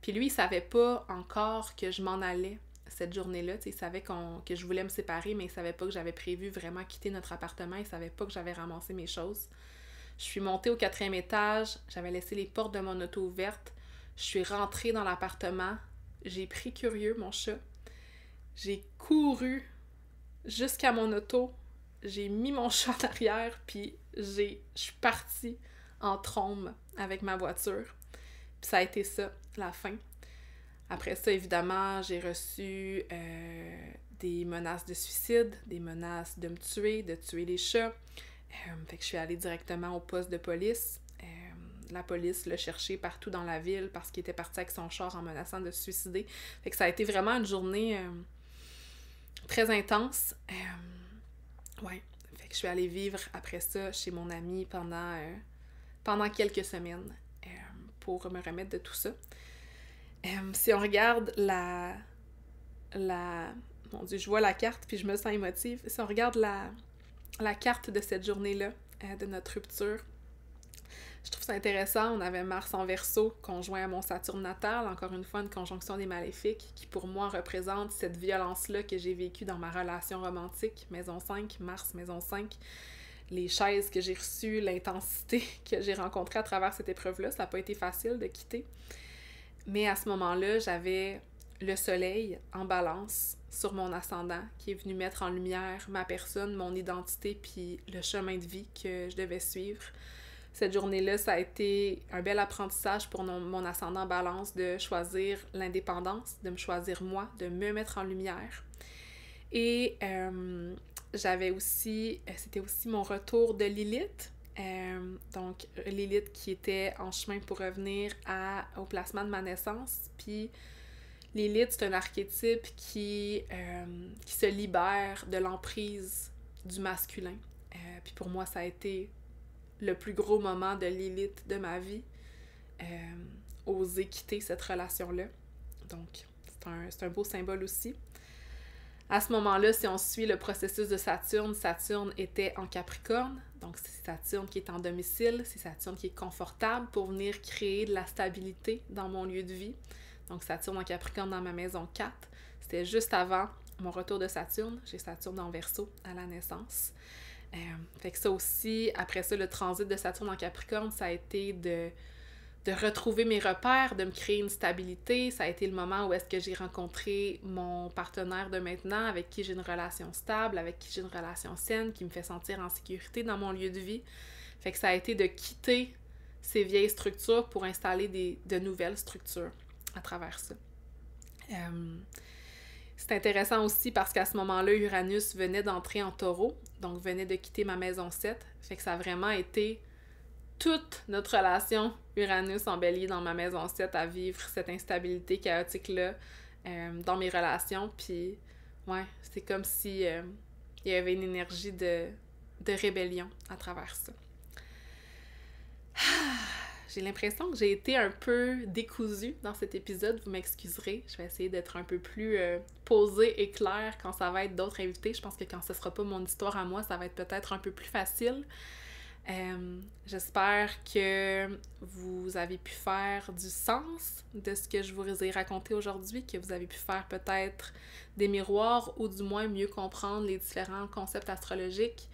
Puis lui, il savait pas encore que je m'en allais cette journée-là. T'sais, il savait que je voulais me séparer, mais il savait pas que j'avais prévu vraiment quitter notre appartement. Il savait pas que j'avais ramassé mes choses. Je suis montée au 4e étage, j'avais laissé les portes de mon auto ouvertes. Je suis rentrée dans l'appartement, j'ai pris Curieux, mon chat. J'ai couru jusqu'à mon auto, j'ai mis mon chat en arrière, puis je suis partie en trombe avec ma voiture. Puis ça a été ça, la fin. Après ça, évidemment, j'ai reçu des menaces de suicide, des menaces de me tuer, de tuer les chats. Fait que je suis allée directement au poste de police. La police l'a cherché partout dans la ville parce qu'il était parti avec son char en menaçant de se suicider. Fait que ça a été vraiment une journée très intense. Ouais. Fait que je suis allée vivre après ça chez mon ami pendant quelques semaines pour me remettre de tout ça. Si on regarde mon Dieu, je vois la carte puis je me sens émotive. Si on regarde la carte de cette journée-là, de notre rupture, je trouve ça intéressant. On avait Mars en Verseau, conjoint à mon Saturne natal, encore une fois une conjonction des maléfiques, qui pour moi représente cette violence-là que j'ai vécue dans ma relation romantique, maison 5, Mars, maison 5, les chaises que j'ai reçues, l'intensité que j'ai rencontrée à travers cette épreuve-là. Ça n'a pas été facile de quitter. Mais à ce moment-là, j'avais le soleil en balance sur mon ascendant qui est venu mettre en lumière ma personne, mon identité, puis le chemin de vie que je devais suivre. Cette journée-là, ça a été un bel apprentissage pour mon ascendant balance de choisir l'indépendance, de me choisir moi, de me mettre en lumière. Et c'était aussi mon retour de Lilith. Donc, Lilith qui était en chemin pour revenir au placement de ma naissance. Puis, Lilith, c'est un archétype qui se libère de l'emprise du masculin. Puis pour moi, ça a été le plus gros moment de Lilith de ma vie. Oser quitter cette relation-là. Donc, c'est un beau symbole aussi. À ce moment-là, si on suit le processus de Saturne, Saturne était en Capricorne. Donc, c'est Saturne qui est en domicile, c'est Saturne qui est confortable pour venir créer de la stabilité dans mon lieu de vie. Donc, Saturne en Capricorne dans ma maison 4. C'était juste avant mon retour de Saturne. J'ai Saturne en Verseau à la naissance. Fait que ça aussi, après ça, le transit de Saturne en Capricorne, ça a été de retrouver mes repères, de me créer une stabilité. Ça a été le moment où est-ce que j'ai rencontré mon partenaire de maintenant, avec qui j'ai une relation stable, avec qui j'ai une relation saine, qui me fait sentir en sécurité dans mon lieu de vie. Fait que ça a été de quitter ces vieilles structures pour installer de nouvelles structures à travers ça. C'est intéressant aussi parce qu'à ce moment-là, Uranus venait d'entrer en Taureau, donc venait de quitter ma maison 7. Fait que ça a vraiment été toute notre relation Uranus en Bélier dans ma maison 7 à vivre cette instabilité chaotique-là dans mes relations. Puis, ouais, c'est comme si il y avait une énergie de rébellion à travers ça. J'ai l'impression que j'ai été un peu décousue dans cet épisode, vous m'excuserez. Je vais essayer d'être un peu plus posée et claire quand ça va être d'autres invités. Je pense que quand ce sera pas mon histoire à moi, ça va être peut-être un peu plus facile. J'espère que vous avez pu faire du sens de ce que je vous ai raconté aujourd'hui, que vous avez pu faire peut-être des miroirs ou du moins mieux comprendre les différents concepts astrologiques.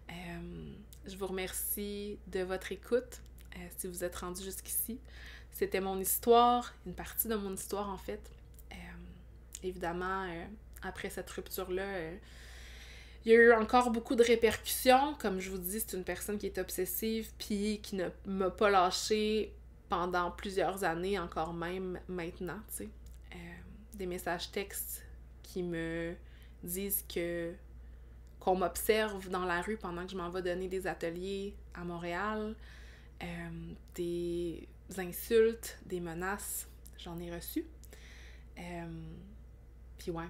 Je vous remercie de votre écoute. Si vous êtes rendu jusqu'ici, c'était mon histoire, une partie de mon histoire en fait. Évidemment, après cette rupture-là, il y a eu encore beaucoup de répercussions. Comme je vous dis, c'est une personne qui est obsessive puis qui ne m'a pas lâchée pendant plusieurs années, encore même maintenant, tu sais. Des messages textes qui me disent qu'on m'observe dans la rue pendant que je m'en vais donner des ateliers à Montréal. Des insultes, des menaces, j'en ai reçu. Puis ouais,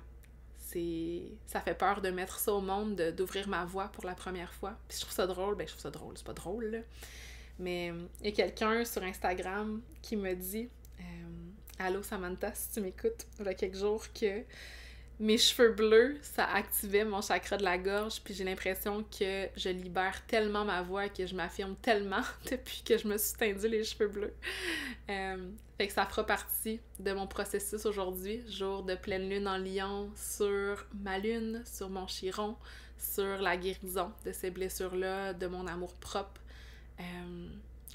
ça fait peur de mettre ça au monde, d'ouvrir ma voix pour la première fois. Puis je trouve ça drôle, c'est pas drôle, là. Mais il y a quelqu'un sur Instagram qui me dit « Allô Samantha, si tu m'écoutes, il y a quelques jours que mes cheveux bleus, ça activait mon chakra de la gorge, puis j'ai l'impression que je libère tellement ma voix, que je m'affirme tellement depuis que je me suis teindu les cheveux bleus. Fait que ça fera partie de mon processus aujourd'hui, jour de pleine lune en Lion, sur ma lune, sur mon chiron, sur la guérison de ces blessures-là, de mon amour-propre.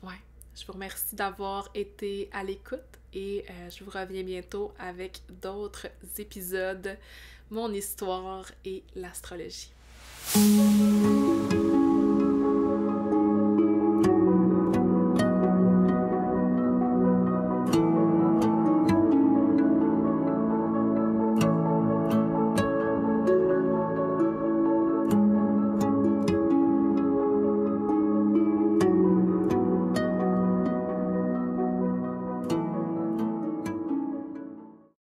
Ouais, je vous remercie d'avoir été à l'écoute et je vous reviens bientôt avec d'autres épisodes, mon histoire et l'astrologie.